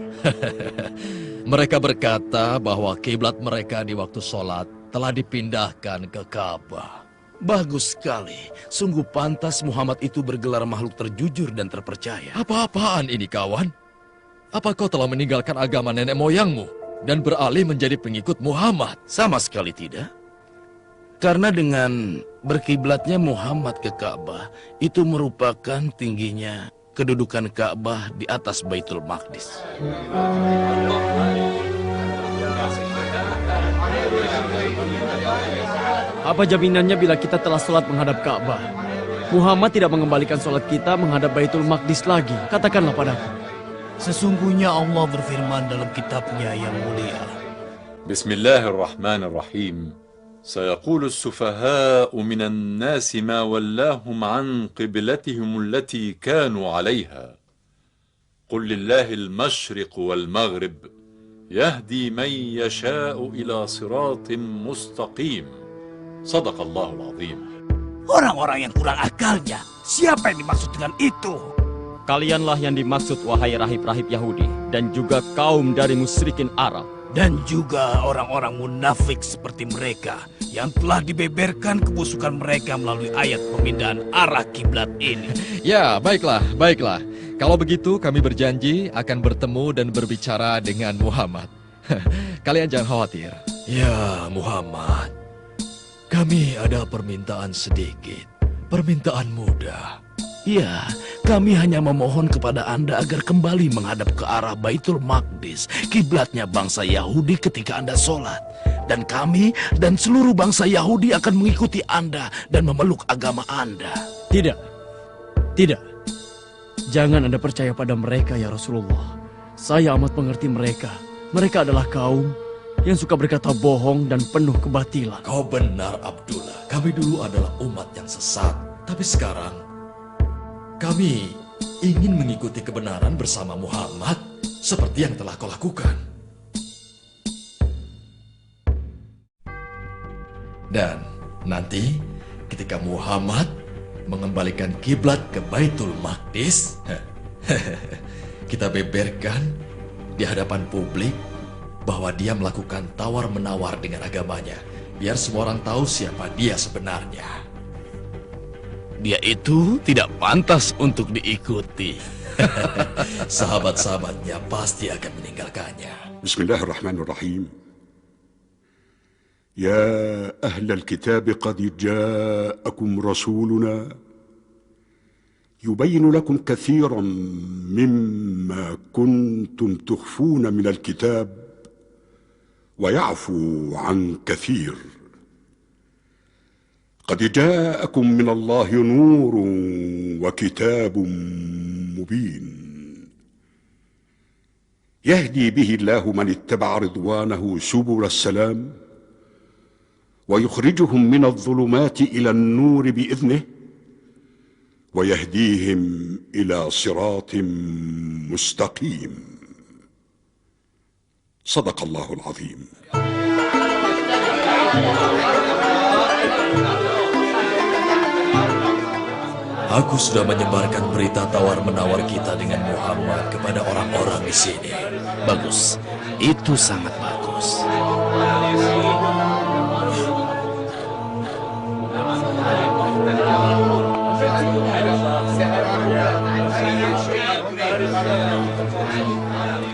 Mereka berkata bahwa kiblat mereka di waktu sholat telah dipindahkan ke Ka'bah. Bagus sekali. Sungguh pantas Muhammad itu bergelar makhluk terjujur dan terpercaya. Apa-apaan ini, kawan? Apa kau telah meninggalkan agama nenek moyangmu dan beralih menjadi pengikut Muhammad? Sama sekali tidak. Karena dengan berkiblatnya Muhammad ke Ka'bah, itu merupakan tingginya kedudukan Ka'bah di atas Baitul Maqdis. Apa jaminannya bila kita telah sholat menghadap Ka'bah? Muhammad tidak mengembalikan sholat kita menghadap Baitul Maqdis lagi. Katakanlah padaku. Sesungguhnya Allah berfirman dalam kitabnya yang mulia. Bismillahirrahmanirrahim. سيقول السفهاء من الناس ما ولاهم عن قبلتهم التي كانوا عليها قل لله المشرق والمغرب يهدي من يشاء إلى صراط مستقيم صدق الله العظيم. Orang-orang yang kurang akalnya, siapa yang dimaksud dengan itu? Kalianlah yang dimaksud, wahai rahib-rahib Yahudi, dan juga kaum dari musyrikin Arab. Dan juga orang-orang munafik seperti mereka yang telah dibeberkan kebusukan mereka melalui ayat pemindahan arah kiblat ini. Ya, baiklah, baiklah. Kalau begitu kami berjanji akan bertemu dan berbicara dengan Muhammad. Kalian jangan khawatir. Ya Muhammad, kami ada permintaan sedikit, permintaan mudah. Ya, kami hanya memohon kepada Anda agar kembali menghadap ke arah Baitul Maqdis, kiblatnya bangsa Yahudi ketika Anda sholat. Dan kami dan seluruh bangsa Yahudi akan mengikuti Anda dan memeluk agama Anda. Tidak, tidak. Jangan Anda percaya pada mereka, ya Rasulullah. Saya amat mengerti mereka. Mereka adalah kaum yang suka berkata bohong dan penuh kebatilan. Kau benar, Abdullah. Kami dulu adalah umat yang sesat. Tapi sekarang kami ingin mengikuti kebenaran bersama Muhammad seperti yang telah kau lakukan. Dan nanti ketika Muhammad mengembalikan kiblat ke Baitul Maqdis, kita beberkan di hadapan publik bahwa dia melakukan tawar-menawar dengan agamanya, biar semua orang tahu siapa dia sebenarnya. Dia itu tidak pantas untuk diikuti. Sahabat-sahabatnya pasti akan meninggalkannya. Bismillahirrahmanirrahim. يا أهل الكتاب قد جاءكم رسولنا يبين لكم كثيرا مما كنتم تخفون من الكتاب ويعفو عن كثير قد جاءكم من الله نور وكتاب مبين يهدي به الله من اتبع رضوانه سبل السلام ويخرجهم من الظلمات إلى النور بإذنه ويهديهم إلى صراط مستقيم صدق الله العظيم. Aku sudah menyebarkan berita tawar-menawar kita dengan Muhammad kepada orang-orang di sini. Bagus, itu sangat bagus.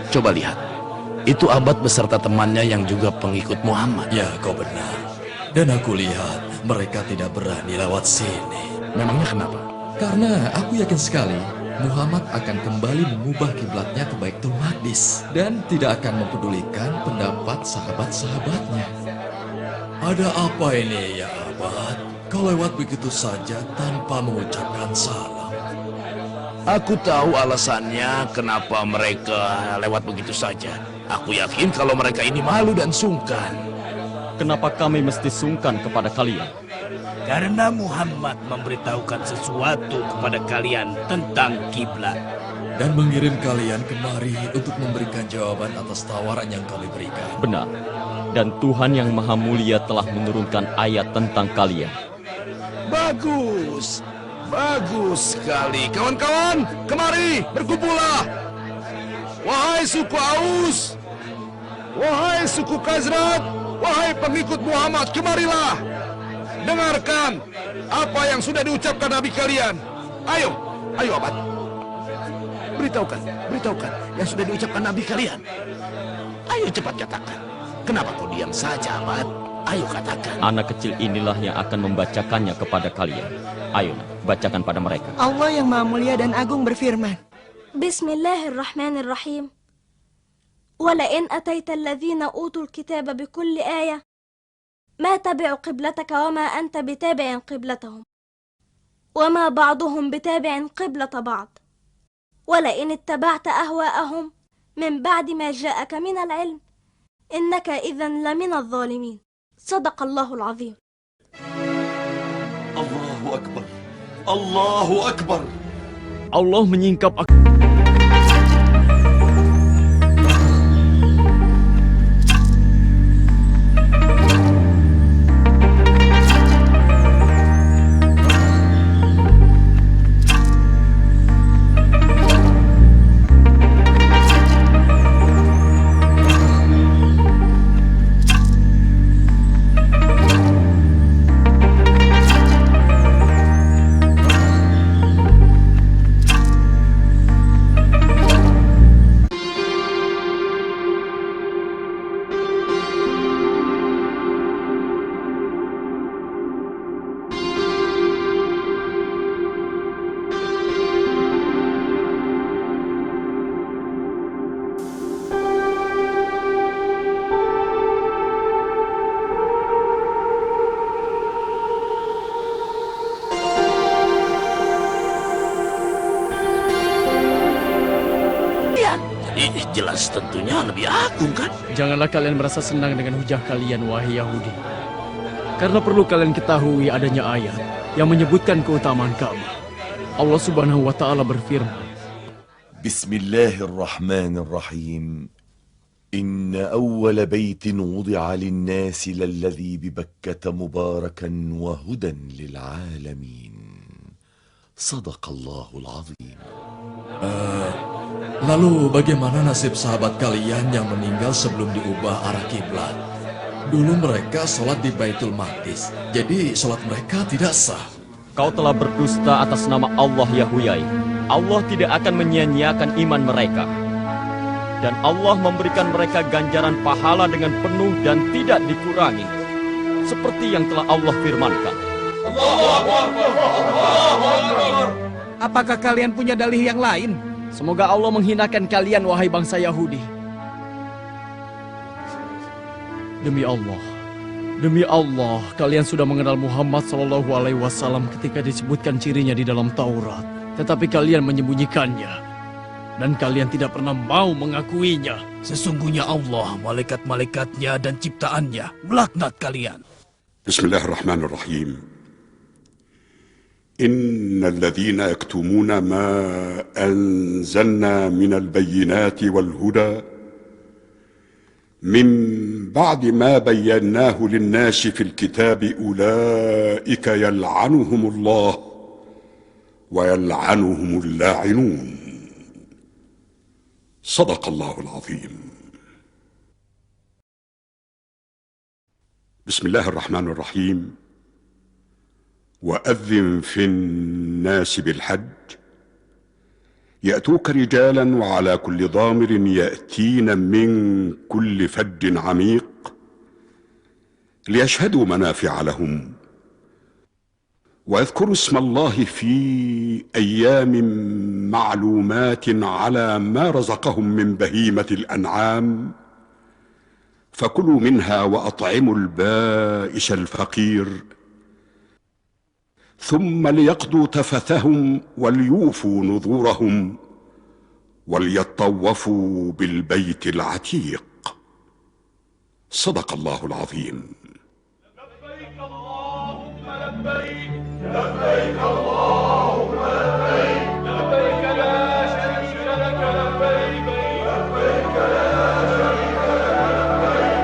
Coba lihat, itu Abad beserta temannya yang juga pengikut Muhammad. Ya, kau benar. Dan aku lihat mereka tidak berani lewat sini. Memangnya kenapa? Karena aku yakin sekali Muhammad akan kembali mengubah kiblatnya ke Baitul Maqdis dan tidak akan mempedulikan pendapat sahabat-sahabatnya. Ada apa ini ya Abad? Kau lewat begitu saja tanpa mengucapkan salam. Aku tahu alasannya kenapa mereka lewat begitu saja. Aku yakin kalau mereka ini malu dan sungkan. Kenapa kami mesti sungkan kepada kalian? Karena Muhammad memberitahukan sesuatu kepada kalian tentang kiblat. Dan mengirim kalian kemari untuk memberikan jawaban atas tawaran yang kami berikan. Benar. Dan Tuhan yang Maha Mulia telah menurunkan ayat tentang kalian. Bagus. Bagus sekali. Kawan-kawan, kemari, berkumpullah. Wahai suku Aus, wahai suku Khazraj, wahai pengikut Muhammad, kemarilah. Dengarkan apa yang sudah diucapkan Nabi kalian. Ayo, ayo Abad. Beritahukan yang sudah diucapkan Nabi kalian. Ayo cepat katakan. Kenapa kau diam saja, Abad? Ayo katakan. Anak kecil inilah yang akan membacakannya kepada kalian. Ayo, bacakan pada mereka. Allah yang Maha Mulia dan Agung berfirman. Bismillahirrahmanirrahim. ولئن أتيت الذين أوتوا الكتاب بكل آية ما تبعوا قبلتك وما أنت بتابع قبلتهم وما بعضهم بتابع قبلة بعض ولئن اتبعت أهواءهم من بعد ما جاءك من العلم إنك إذا لمن الظالمين صدق الله العظيم. الله أكبر الله أكبر. Allah menyingkap Jelas tentunya lebih agung kan? Janganlah kalian merasa senang dengan hujah kalian, wahai Yahudi. Karena perlu kalian ketahui adanya ayat yang menyebutkan keutamaan Ka'bah. Allah Subhanahu wa Ta'ala berfirman, Bismillahirrahmanirrahim. إن أول بيت وضع للناس للذي ببكة مباركا وهدى للعالمين. صدق الله العظيم. Lalu bagaimana nasib sahabat kalian yang meninggal sebelum diubah arah kiblat? Dulu mereka sholat di Baitul Maqdis, jadi sholat mereka tidak sah. Kau telah berdusta atas nama Allah ya Huyai. Allah tidak akan menyia-nyiakan iman mereka. Dan Allah memberikan mereka ganjaran pahala dengan penuh dan tidak dikurangi. Seperti yang telah Allah firmankan. Apakah kalian punya dalih yang lain? Semoga Allah menghinakan kalian, wahai bangsa Yahudi. Demi Allah, kalian sudah mengenal Muhammad SAW ketika disebutkan cirinya di dalam Taurat. Tetapi kalian menyembunyikannya, dan kalian tidak pernah mau mengakuinya. Sesungguhnya Allah, malaikat-malaikatnya dan ciptaannya melaknat kalian. Bismillahirrahmanirrahim. إن الذين يكتمون ما أنزلنا من البينات والهدى من بعد ما بيناه للناس في الكتاب أولئك يلعنهم الله ويلعنهم اللاعنون. صدق الله العظيم. بسم الله الرحمن الرحيم. وأذن في الناس بالحج يأتوك رجالا وعلى كل ضامر يأتين من كل فج عميق ليشهدوا منافع لهم ويذكروا اسم الله في أيام معلومات على ما رزقهم من بهيمة الأنعام فكلوا منها وأطعموا البائس الفقير ثم ليقضوا تفثهم وليوفوا نذورهم وليطوفوا بالبيت العتيق. صدق الله العظيم. لبيك اللهم لبيك لبيك اللهم لبيك لبيك لا شريك لك لبيك لبيك لا شريك لك لبيك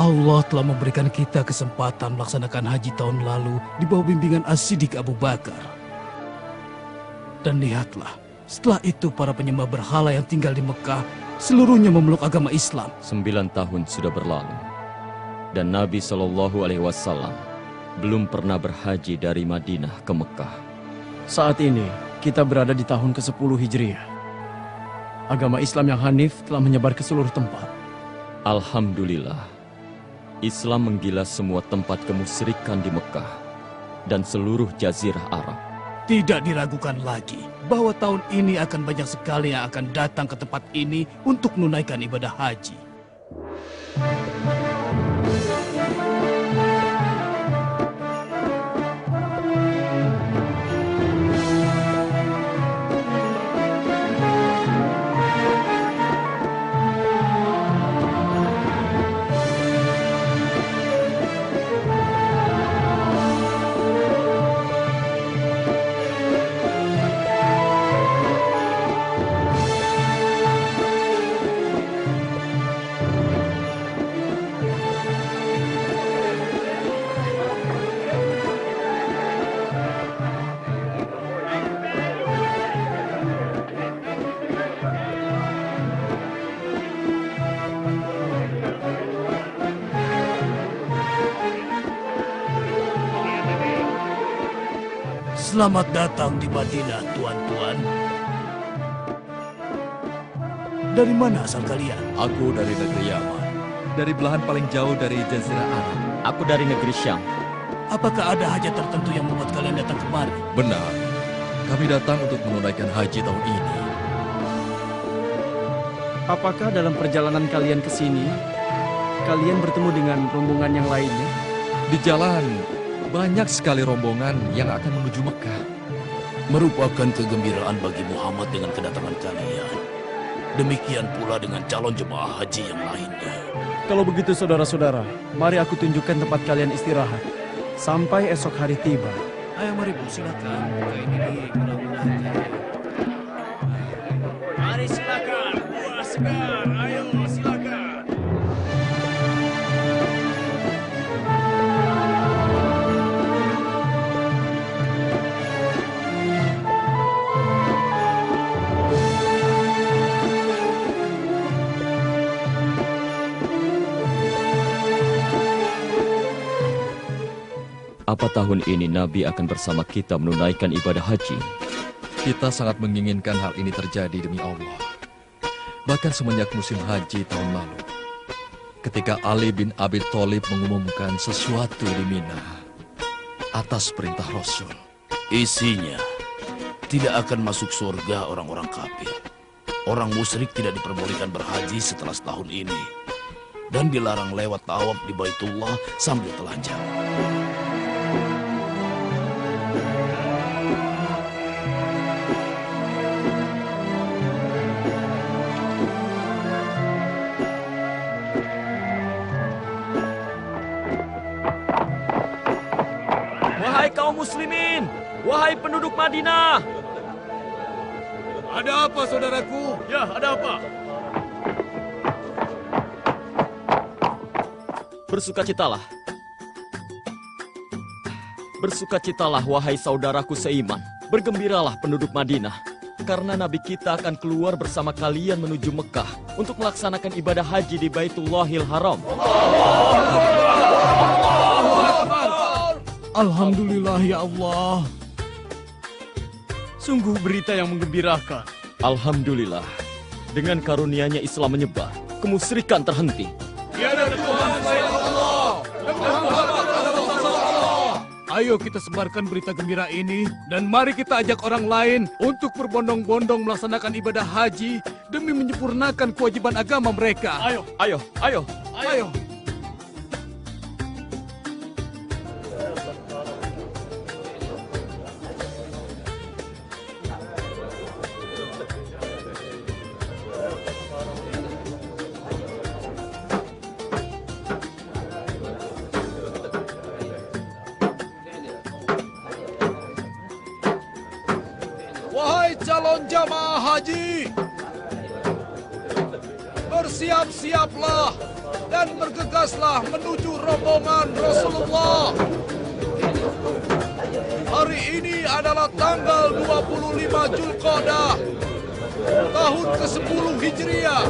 Allah telah memberikan kita kesempatan melaksanakan haji tahun lalu di bawah bimbingan As-Siddiq Abu Bakar. Dan lihatlah, setelah itu para penyembah berhala yang tinggal di Mekah seluruhnya memeluk agama Islam. 9 tahun sudah berlalu, dan Nabi SAW belum pernah berhaji dari Madinah ke Mekah. Saat ini, kita berada di tahun ke-10 Hijriah. Agama Islam yang hanif telah menyebar ke seluruh tempat. Alhamdulillah, Islam menggilas semua tempat kemusyrikan di Mekah dan seluruh jazirah Arab. Tidak diragukan lagi bahwa tahun ini akan banyak sekali yang akan datang ke tempat ini untuk menunaikan ibadah haji. Selamat datang di Madinah, tuan-tuan. Dari mana asal kalian? Aku dari negeri Yaman, dari belahan paling jauh dari Jazirah Arab. Aku dari negeri Syam. Apakah ada hajat tertentu yang membuat kalian datang kemari? Benar, Kami datang untuk menunaikan haji tahun ini. Apakah dalam perjalanan kalian ke sini, kalian bertemu dengan rombongan yang lainnya? Di jalan, banyak sekali rombongan yang akan menuju Mekah. Merupakan kegembiraan bagi Muhammad dengan kedatangan kalian. Demikian pula dengan calon jemaah haji yang lainnya. Kalau begitu saudara-saudara, mari aku tunjukkan tempat kalian istirahat. Sampai esok hari tiba. Ayo mari Bu, silakan. Ini mudah-mudahan. Mari silakan, buah segar. Ayo silakan. Apa tahun ini Nabi akan bersama kita menunaikan ibadah haji? Kita sangat menginginkan hal ini terjadi demi Allah. Bahkan semenjak musim haji tahun lalu, ketika Ali bin Abi Thalib mengumumkan sesuatu di Mina atas perintah Rasul. Isinya, tidak akan masuk surga orang-orang kafir. Orang musyrik tidak diperbolehkan berhaji setelah setahun ini. Dan dilarang lewat tawaf di Baitullah sambil telanjang. Wahai kaum muslimin, wahai penduduk Madinah. Ada apa saudaraku? Ya, ada apa? Bersukacitalah. Bersukacitalah wahai saudaraku seiman. Bergembiralah penduduk Madinah. Karena Nabi kita akan keluar bersama kalian menuju Mekah untuk melaksanakan ibadah haji di Baitullahil Haram. Alhamdulillah ya Allah. Sungguh berita yang menggembirakan. Alhamdulillah. Dengan karunia-Nya Islam menyebar, kemusyrikan terhenti. Tiada Tuhan selain Allah. Ayo kita sebarkan berita gembira ini dan mari kita ajak orang lain untuk berbondong-bondong melaksanakan ibadah haji demi menyempurnakan kewajiban agama mereka. Ayo, ayo, ayo, ayo. Wahai calon jamaah haji, bersiap-siaplah dan bergegaslah menuju rombongan Rasulullah. Hari ini adalah tanggal 25 Zulqa'dah, tahun ke-10 Hijriah.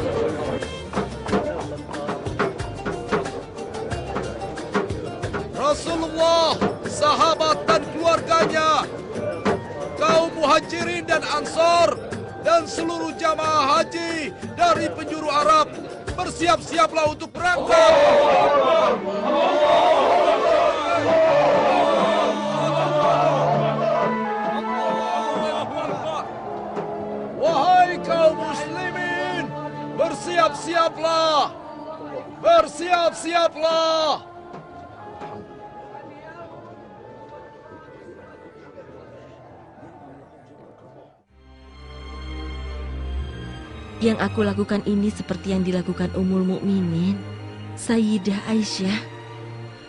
Rasulullah, sahabat dan keluarganya, kaum muhajirin dan ansor, dan seluruh jamaah haji dari penjuru Arab, bersiap-siaplah untuk berangkat. Wahai kaum muslimin, bersiap-siaplah, bersiap-siaplah. Yang aku lakukan ini seperti yang dilakukan Ummul Mukminin, Sayyidah Aisyah,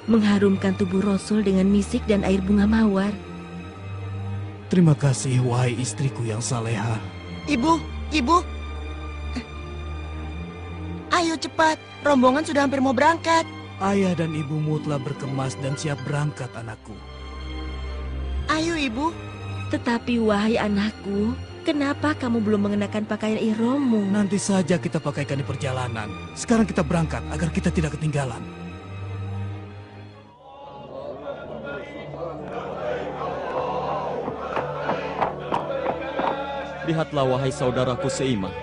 mengharumkan tubuh Rasul dengan misik dan air bunga mawar. Terima kasih wahai istriku yang salehah. Ibu, ibu. Ayo cepat, rombongan sudah hampir mau berangkat. Ayah dan ibumu telah berkemas dan siap berangkat, anakku. Ayo ibu. Tetapi wahai anakku, kenapa kamu belum mengenakan pakaian ihrammu? Nanti saja kita pakaikan di perjalanan. Sekarang kita berangkat agar kita tidak ketinggalan. Lihatlah wahai saudaraku seiman,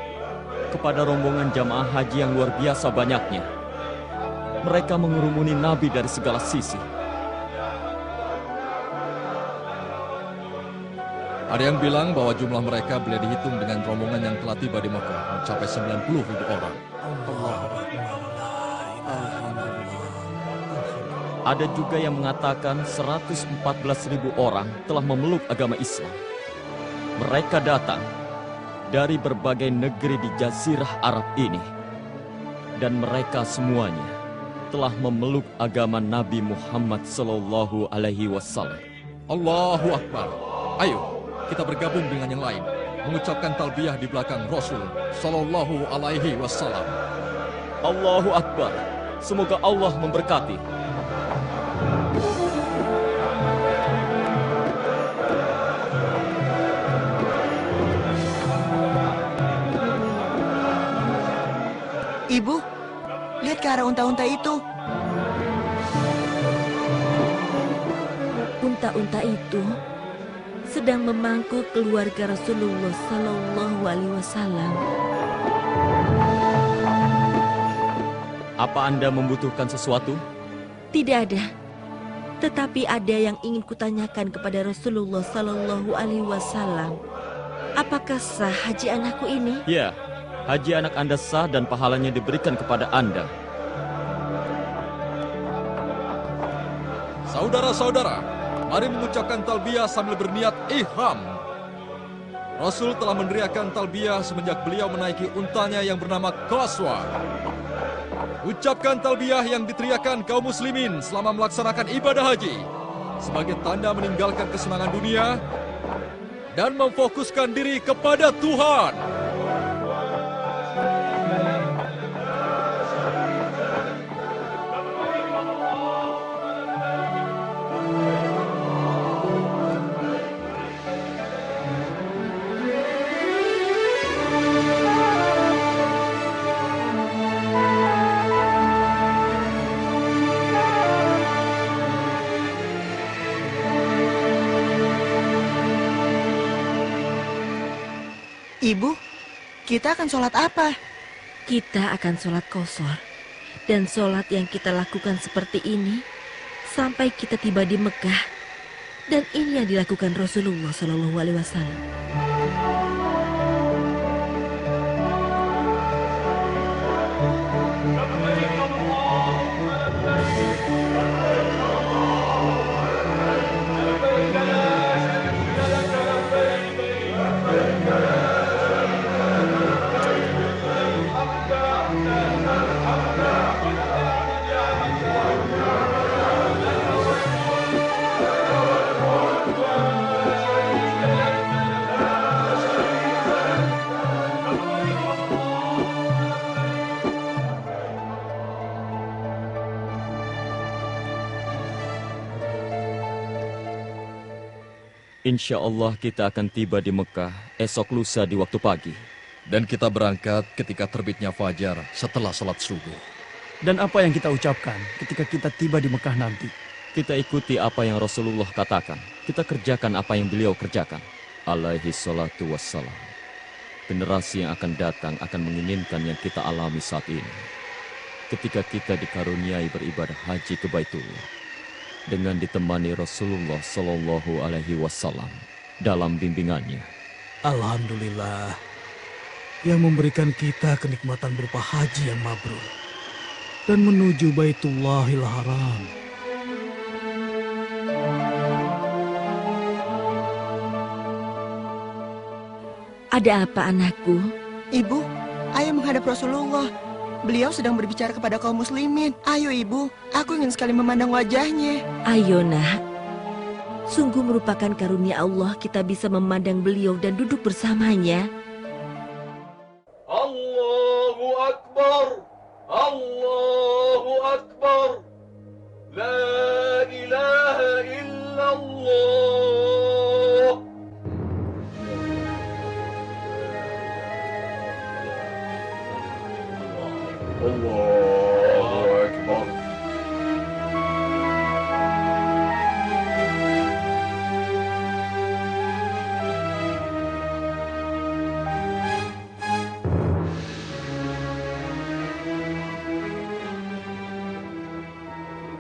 kepada rombongan jamaah haji yang luar biasa banyaknya. Mereka mengurumuni Nabi dari segala sisi. Ada yang bilang bahwa jumlah mereka bila dihitung dengan rombongan yang telah tiba di Mekah mencapai 90.000 orang. Ada juga yang mengatakan 114.000 orang telah memeluk agama Islam. Mereka datang dari berbagai negeri di Jazirah Arab ini. Dan mereka semuanya telah memeluk agama Nabi Muhammad Sallallahu Alaihi Wasallam. Allahu Akbar. Ayo, kita bergabung dengan yang lain, mengucapkan talbiyah di belakang Rasul Sallallahu Alaihi Wasallam. Allahu Akbar. Semoga Allah memberkati. Ibu, lihat ke arah unta-unta itu. Unta-unta itu sedang memangku keluarga Rasulullah Sallallahu Alaihi Wasallam. Apa Anda membutuhkan sesuatu? Tidak ada. Tetapi ada yang ingin kutanyakan kepada Rasulullah Sallallahu Alaihi Wasallam. Apakah sah haji anakku ini? Ya, haji anak Anda sah dan pahalanya diberikan kepada Anda. Saudara-saudara, mari mengucapkan talbiyah sambil berniat ihram. Rasul telah meneriakkan talbiyah semenjak beliau menaiki untanya yang bernama Qaswa. Ucapkan talbiyah yang diteriakkan kaum muslimin selama melaksanakan ibadah haji sebagai tanda meninggalkan kesenangan dunia dan memfokuskan diri kepada Tuhan. Ibu, kita akan sholat apa? Kita akan sholat qashar. Dan sholat yang kita lakukan seperti ini sampai kita tiba di Mekah. Dan ini yang dilakukan Rasulullah Sallallahu Alaihi Wasallam. Insya Allah kita akan tiba di Mekah esok lusa di waktu pagi. Dan kita berangkat ketika terbitnya fajar setelah salat subuh. Dan apa yang kita ucapkan ketika kita tiba di Mekah nanti? Kita ikuti apa yang Rasulullah katakan. Kita kerjakan apa yang beliau kerjakan. Alaihi salatu wassalam. Generasi yang akan datang akan menginginkan yang kita alami saat ini. Ketika kita dikaruniai beribadah haji ke Baitullah. Dengan ditemani Rasulullah Sallallahu Alaihi Wasallam dalam bimbingannya. Alhamdulillah yang memberikan kita kenikmatan berupa haji yang mabrur dan menuju Baitullahil Haram. Ada apa anakku? Ibu, ayo menghadap Rasulullah. Beliau sedang berbicara kepada kaum muslimin. Ayo ibu, aku ingin sekali memandang wajahnya. Ayo nak. Sungguh merupakan karunia Allah kita bisa memandang beliau dan duduk bersamanya. Allahu Akbar. Allahu Akbar. La ilaha illallah. Allahu Akbar.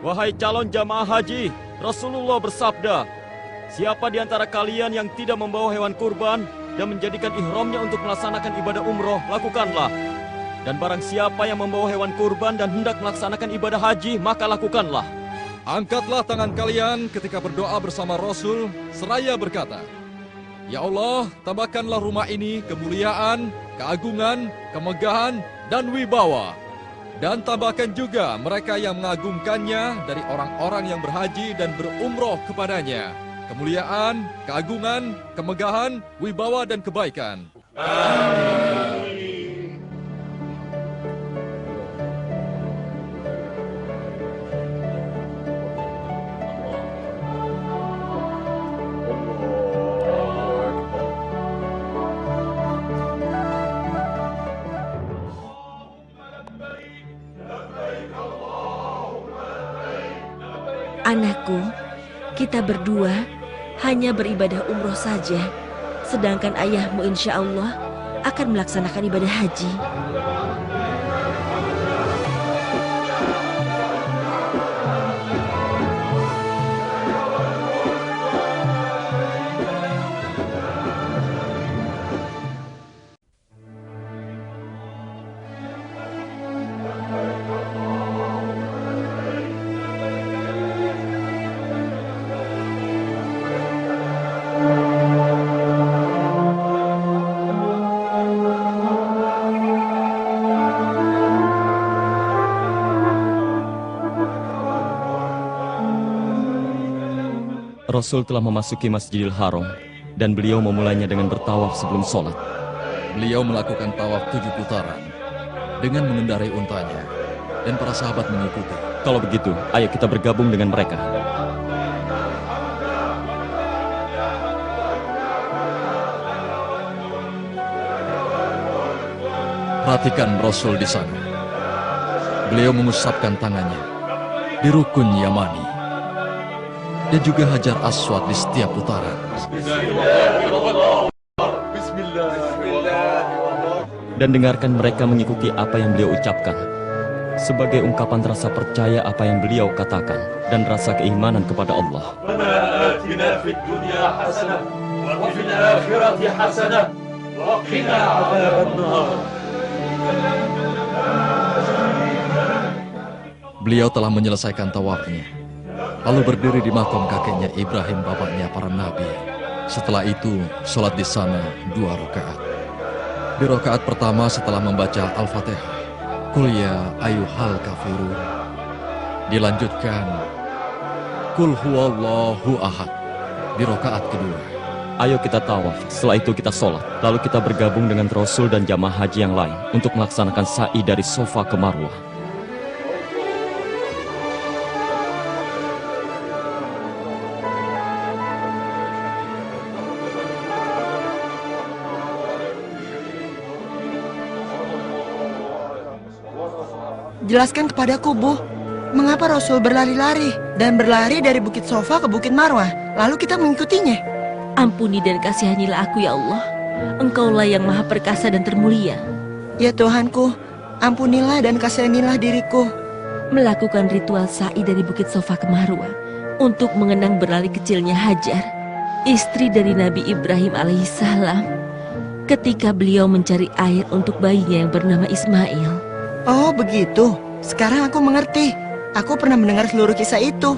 Wahai calon jamaah haji, Rasulullah bersabda, siapa di antara kalian yang tidak membawa hewan kurban dan menjadikan ihramnya untuk melaksanakan ibadah umroh, lakukanlah. Dan barang siapa yang membawa hewan kurban dan hendak melaksanakan ibadah haji, maka lakukanlah. Angkatlah tangan kalian ketika berdoa bersama Rasul, seraya berkata, Ya Allah, tambahkanlah rumah ini kemuliaan, keagungan, kemegahan, dan wibawa. Dan tambahkan juga mereka yang mengagungkannya dari orang-orang yang berhaji dan berumroh kepadanya. Kemuliaan, keagungan, kemegahan, wibawa, dan kebaikan. Anakku, kita berdua hanya beribadah umroh saja, sedangkan ayahmu insya Allah akan melaksanakan ibadah haji. Rasul telah memasuki Masjidil Haram dan beliau memulainya dengan bertawaf sebelum sholat. Beliau melakukan tawaf 7 putaran dengan mengendarai untanya dan para sahabat mengikuti. Kalau begitu, ayo kita bergabung dengan mereka. Perhatikan Rasul di sana. Beliau mengusapkan tangannya di rukun Yamani dan juga Hajar Aswad di setiap putaran. Dan dengarkan mereka mengikuti apa yang beliau ucapkan sebagai ungkapan rasa percaya apa yang beliau katakan dan rasa keimanan kepada Allah. Beliau telah menyelesaikan tawafnya, lalu berdiri di makam kakeknya Ibrahim, bapaknya para nabi. Setelah itu, sholat di sana 2 rakaat. Di rakaat pertama setelah membaca Al-Fatihah, Qul ya ayyuhal kafirun. Dilanjutkan, Qul huwallahu ahad. Di rakaat kedua. Ayo kita tawaf, setelah itu kita sholat. Lalu kita bergabung dengan Rasul dan jamaah haji yang lain untuk melaksanakan sa'i dari Sofa ke Marwah. Jelaskan kepadaku, Bu, mengapa Rasul berlari-lari dan berlari dari Bukit Sofa ke Bukit Marwah, lalu kita mengikutinya? Ampuni dan kasihanilah aku ya Allah. Engkaulah yang maha perkasa dan termulia. Ya Tuhanku, ampunilah dan kasihanilah diriku. Melakukan ritual sa'i dari Bukit Sofa ke Marwah untuk mengenang berlari kecilnya Hajar, istri dari Nabi Ibrahim alaihissalam, ketika beliau mencari air untuk bayinya yang bernama Ismail. Oh begitu, sekarang aku mengerti. Aku pernah mendengar seluruh kisah itu.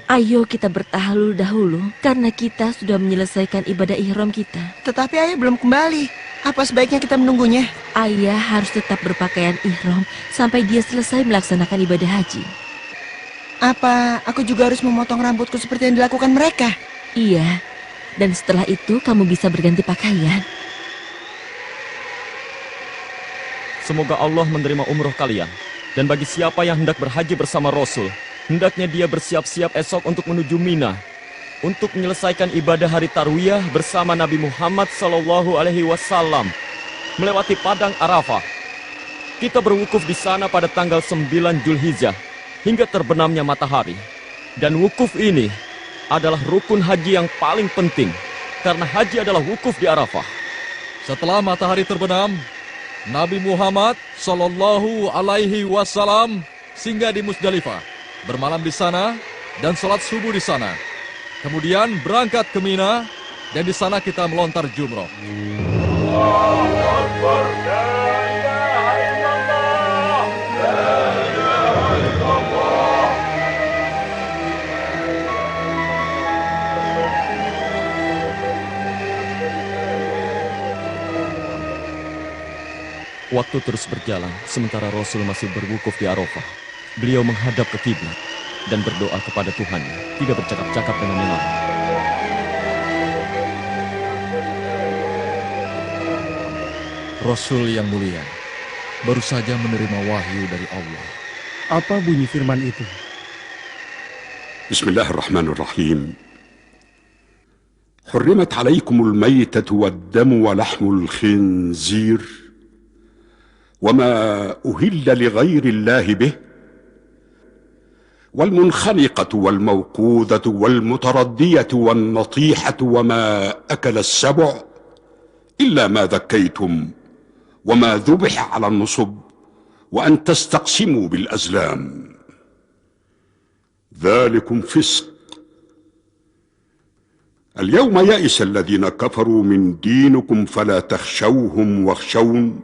Ayo kita bertahlul dahulu, karena kita sudah menyelesaikan ibadah ihram kita. Tetapi ayah belum kembali. Apa sebaiknya kita menunggunya? Ayah harus tetap berpakaian ihram sampai dia selesai melaksanakan ibadah haji. Apa aku juga harus memotong rambutku seperti yang dilakukan mereka? Iya, dan setelah itu kamu bisa berganti pakaian. Semoga Allah menerima umroh kalian. Dan bagi siapa yang hendak berhaji bersama Rasul, hendaknya dia bersiap-siap esok untuk menuju Mina untuk menyelesaikan ibadah hari Tarwiyah bersama Nabi Muhammad SAW melewati padang Arafah. Kita berwukuf di sana pada tanggal 9 Zulhijjah hingga terbenamnya matahari. Dan wukuf ini adalah rukun haji yang paling penting, karena haji adalah wukuf di Arafah. Setelah matahari terbenam, Nabi Muhammad Sallallahu Alaihi Wasallam singgah di Musdalifah, bermalam di sana dan sholat subuh di sana. Kemudian berangkat ke Mina dan di sana kita melontar jumroh. Waktu terus berjalan, sementara Rasul masih berwukuf di Arafah. Beliau menghadap ke kiblat dan berdoa kepada Tuhannya, tidak bercakap-cakap dengan yang lain. Rasul yang mulia baru saja menerima wahyu dari Allah. Apa bunyi firman itu? Bismillahirrahmanirrahim. حرمت عليكم الميتة والدم ولحم الخنزير وما أهل لغير الله به والمنخنقة والموقوذة والمتردية والنطيحة وما أكل السبع إلا ما ذكيتم وما ذبح على النصب وأن تستقسموا بالأزلام ذلكم فسق. اليوم يئس الذين كفروا من دينكم فلا تخشوهم واخشون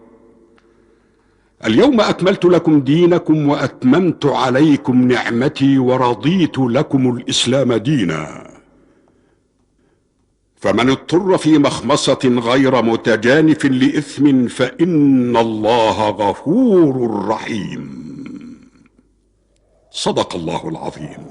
اليوم أكملت لكم دينكم وأتممت عليكم نعمتي ورضيت لكم الإسلام دينا فمن اضطر في مخمصة غير متجانف لإثم فإن الله غفور رحيم. صدق الله العظيم.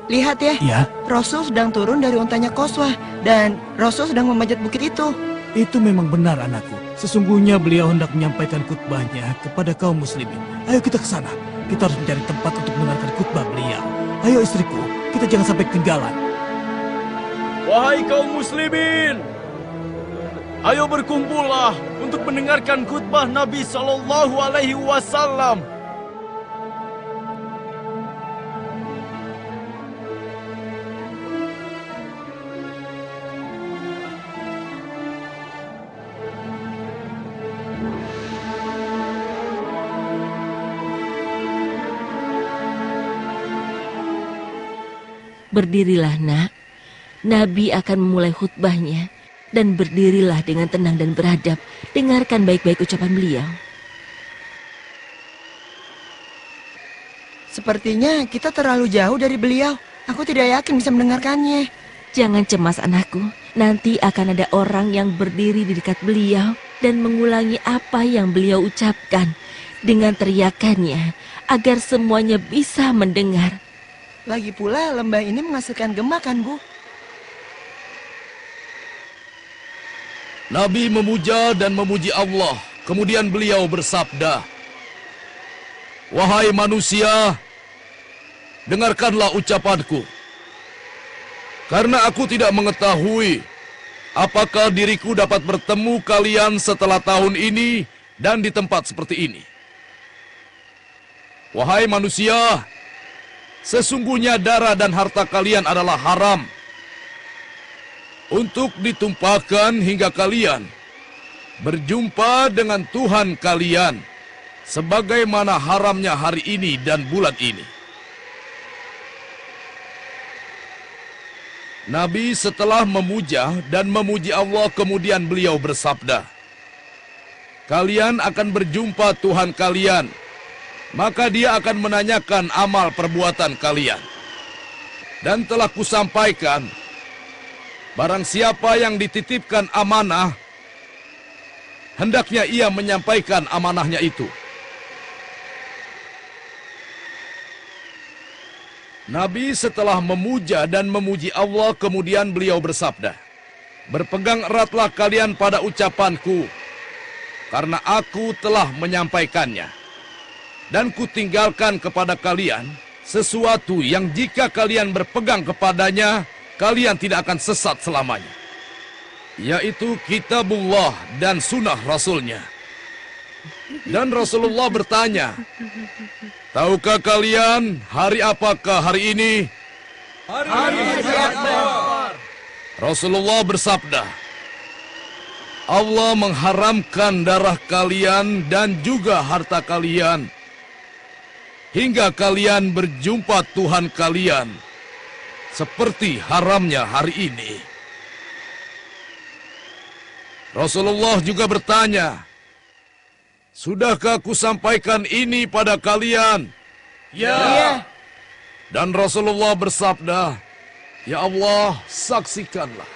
Lihat ya, Ya. Rasul sedang turun dari untanya Qaswah dan Rasul sedang memanjat bukit itu. Itu memang benar, anakku. Sesungguhnya beliau hendak menyampaikan khutbahnya kepada kaum muslimin. Ayo kita ke sana. Kita harus mencari tempat untuk mendengarkan khutbah beliau. Ayo istriku, kita jangan sampai ketinggalan. Wahai kaum muslimin, ayo berkumpullah untuk mendengarkan khutbah Nabi Sallallahu Alaihi Wasallam. Berdirilah, nak. Nabi akan memulai khutbahnya. Dan berdirilah dengan tenang dan beradab. Dengarkan baik-baik ucapan beliau. Sepertinya kita terlalu jauh dari beliau. Aku tidak yakin bisa mendengarkannya. Jangan cemas, anakku. Nanti akan ada orang yang berdiri di dekat beliau dan mengulangi apa yang beliau ucapkan dengan teriakannya agar semuanya bisa mendengar. Lagi pula lembah ini menghasilkan gema kan, Bu? Nabi memuja dan memuji Allah. Kemudian beliau bersabda, "Wahai manusia, dengarkanlah ucapanku. Karena aku tidak mengetahui apakah diriku dapat bertemu kalian setelah tahun ini dan di tempat seperti ini. Wahai manusia, sesungguhnya darah dan harta kalian adalah haram untuk ditumpahkan hingga kalian berjumpa dengan Tuhan kalian, sebagaimana haramnya hari ini dan bulan ini." Nabi setelah memuja dan memuji Allah, kemudian beliau bersabda, "Kalian akan berjumpa Tuhan kalian, maka dia akan menanyakan amal perbuatan kalian. Dan telah kusampaikan, barang siapa yang dititipkan amanah, hendaknya ia menyampaikan amanahnya itu." Nabi setelah memuja dan memuji Allah, kemudian beliau bersabda, "Berpegang eratlah kalian pada ucapanku, karena aku telah menyampaikannya. Dan kutinggalkan kepada kalian sesuatu yang jika kalian berpegang kepadanya, kalian tidak akan sesat selamanya, yaitu kitabullah dan sunnah Rasulnya. Dan Rasulullah bertanya, tahukah kalian hari apakah hari ini? Hari Akbar. Rasulullah bersabda, Allah mengharamkan darah kalian dan juga harta kalian hingga kalian berjumpa Tuhan kalian seperti haramnya hari ini. Rasulullah juga bertanya, sudahkah aku sampaikan ini pada kalian? Ya. Dan Rasulullah bersabda, ya Allah, saksikanlah.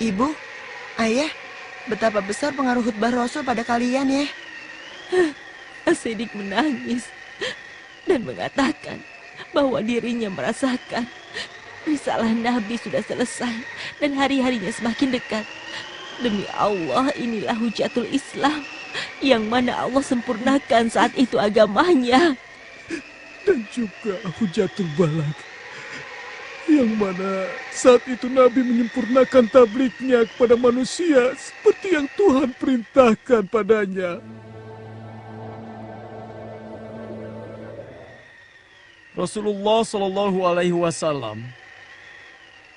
Ibu, ayah, betapa besar pengaruh khutbah Rasul pada kalian ya. As-Siddiq menangis dan mengatakan bahwa dirinya merasakan risalah Nabi sudah selesai dan hari-harinya semakin dekat. Demi Allah, inilah hujatul Islam yang mana Allah sempurnakan saat itu agamanya. Dan juga hujatul balag yang mana saat itu Nabi menyempurnakan tablignya kepada manusia seperti yang Tuhan perintahkan padanya. Rasulullah Shallallahu Alaihi Wasallam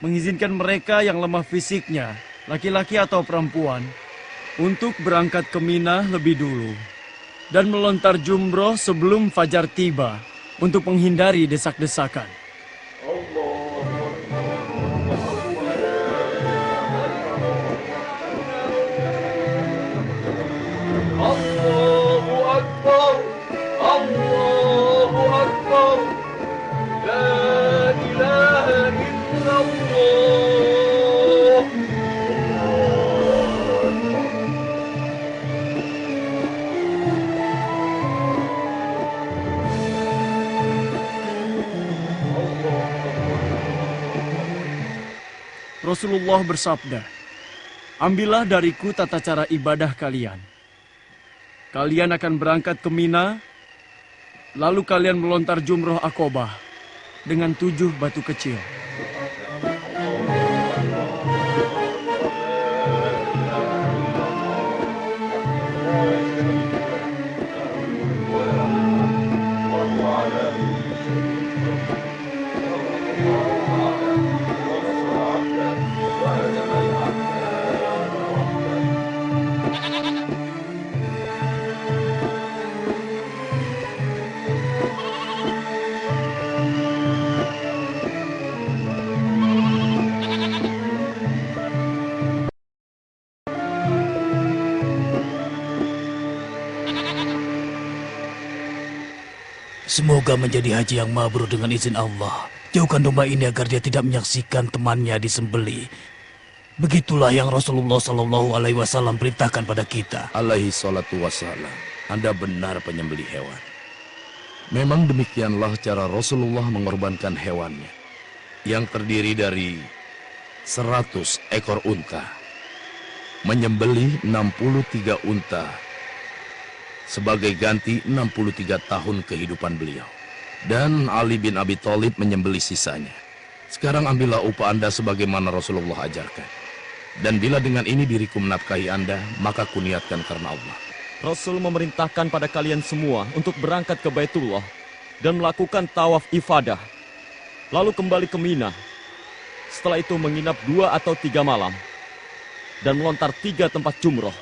mengizinkan mereka yang lemah fisiknya, laki-laki atau perempuan, untuk berangkat ke Mina lebih dulu dan melontar jumroh sebelum fajar tiba untuk menghindari desak-desakan. Allahu Akbar. Allahu Akbar. La ilaha illallah. Rasulullah bersabda, ambillah dariku tata cara ibadah kalian. Kalian akan berangkat ke Mina, lalu kalian melontar jumroh Aqobah dengan 7 batu kecil. Semoga menjadi haji yang mabrur dengan izin Allah. Jauhkan domba ini agar dia tidak menyaksikan temannya disembelih. Begitulah yang Rasulullah Shallallahu Alaihi Wasallam perintahkan pada kita. Alaihi salatu wassalam. Anda benar penyembelih hewan. Memang demikianlah cara Rasulullah mengorbankan hewannya, yang terdiri dari 100 ekor unta, menyembelih 63 unta, sebagai ganti 63 tahun kehidupan beliau. Dan Ali bin Abi Thalib menyembelih sisanya. Sekarang ambillah upah Anda sebagaimana Rasulullah ajarkan. Dan bila dengan ini diriku menafkahi Anda, maka kuniatkan karena Allah. Rasul memerintahkan pada kalian semua untuk berangkat ke Baitullah dan melakukan tawaf ifadah, lalu kembali ke Mina. Setelah itu menginap 2 atau 3 malam dan melontar 3 tempat jumroh.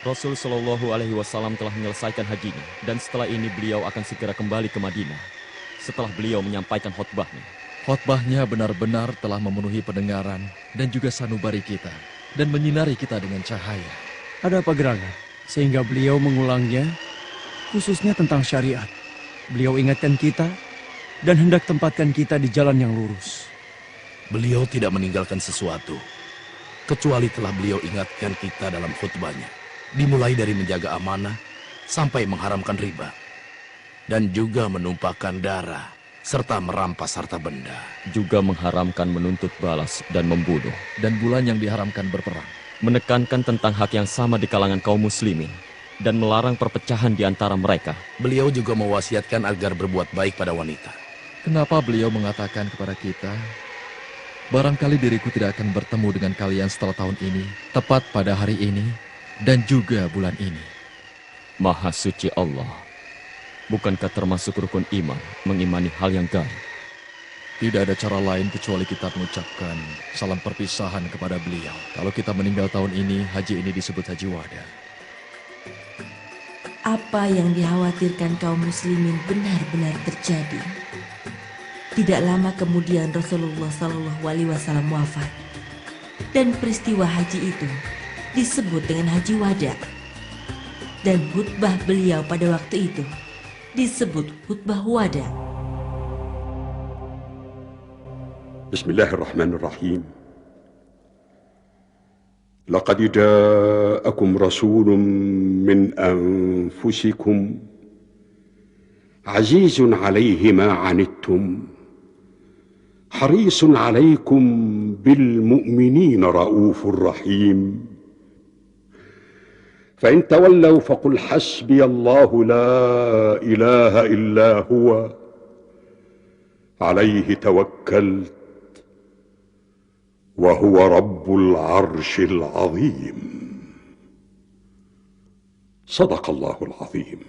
Rasul Shallallahu Alaihi Wasallam telah menyelesaikan hajinya dan setelah ini beliau akan segera kembali ke Madinah setelah beliau menyampaikan khutbahnya. Khotbahnya benar-benar telah memenuhi pendengaran dan juga sanubari kita dan menyinari kita dengan cahaya. Ada apa gerangan? Sehingga beliau mengulangnya, khususnya tentang syariat. Beliau ingatkan kita dan hendak tempatkan kita di jalan yang lurus. Beliau tidak meninggalkan sesuatu. kecuali telah beliau ingatkan kita dalam khutbahnya, dimulai dari menjaga amanah sampai mengharamkan riba, dan juga menumpahkan darah, serta merampas harta benda. Juga mengharamkan menuntut balas dan membunuh. Dan bulan yang diharamkan berperang. Menekankan tentang hak yang sama di kalangan kaum muslimin, dan melarang perpecahan di antara mereka. Beliau juga mewasiatkan agar berbuat baik pada wanita. Kenapa beliau mengatakan kepada kita, barangkali diriku tidak akan bertemu dengan kalian setelah tahun ini, tepat pada hari ini, dan juga bulan ini. Maha suci Allah, bukankah termasuk rukun iman mengimani hal yang gaib? Tidak ada cara lain kecuali kita mengucapkan salam perpisahan kepada beliau. Kalau kita meninggal tahun ini, haji ini disebut haji wada. Apa yang dikhawatirkan kaum muslimin benar-benar terjadi. Tidak lama kemudian Rasulullah SAW wafat, dan peristiwa haji itu disebut dengan Haji Wada, dan khutbah beliau pada waktu itu disebut khutbah wada. Bismillahirrahmanirrahim. Laqad ja'akum rasulun min anfusikum azizun 'alaihi ma 'anittum harisun 'alaikum bil mu'minina raufur rahim. فإن تولوا فقل حسبي الله لا إله إلا هو عليه توكلت وهو رب العرش العظيم. صدق الله العظيم.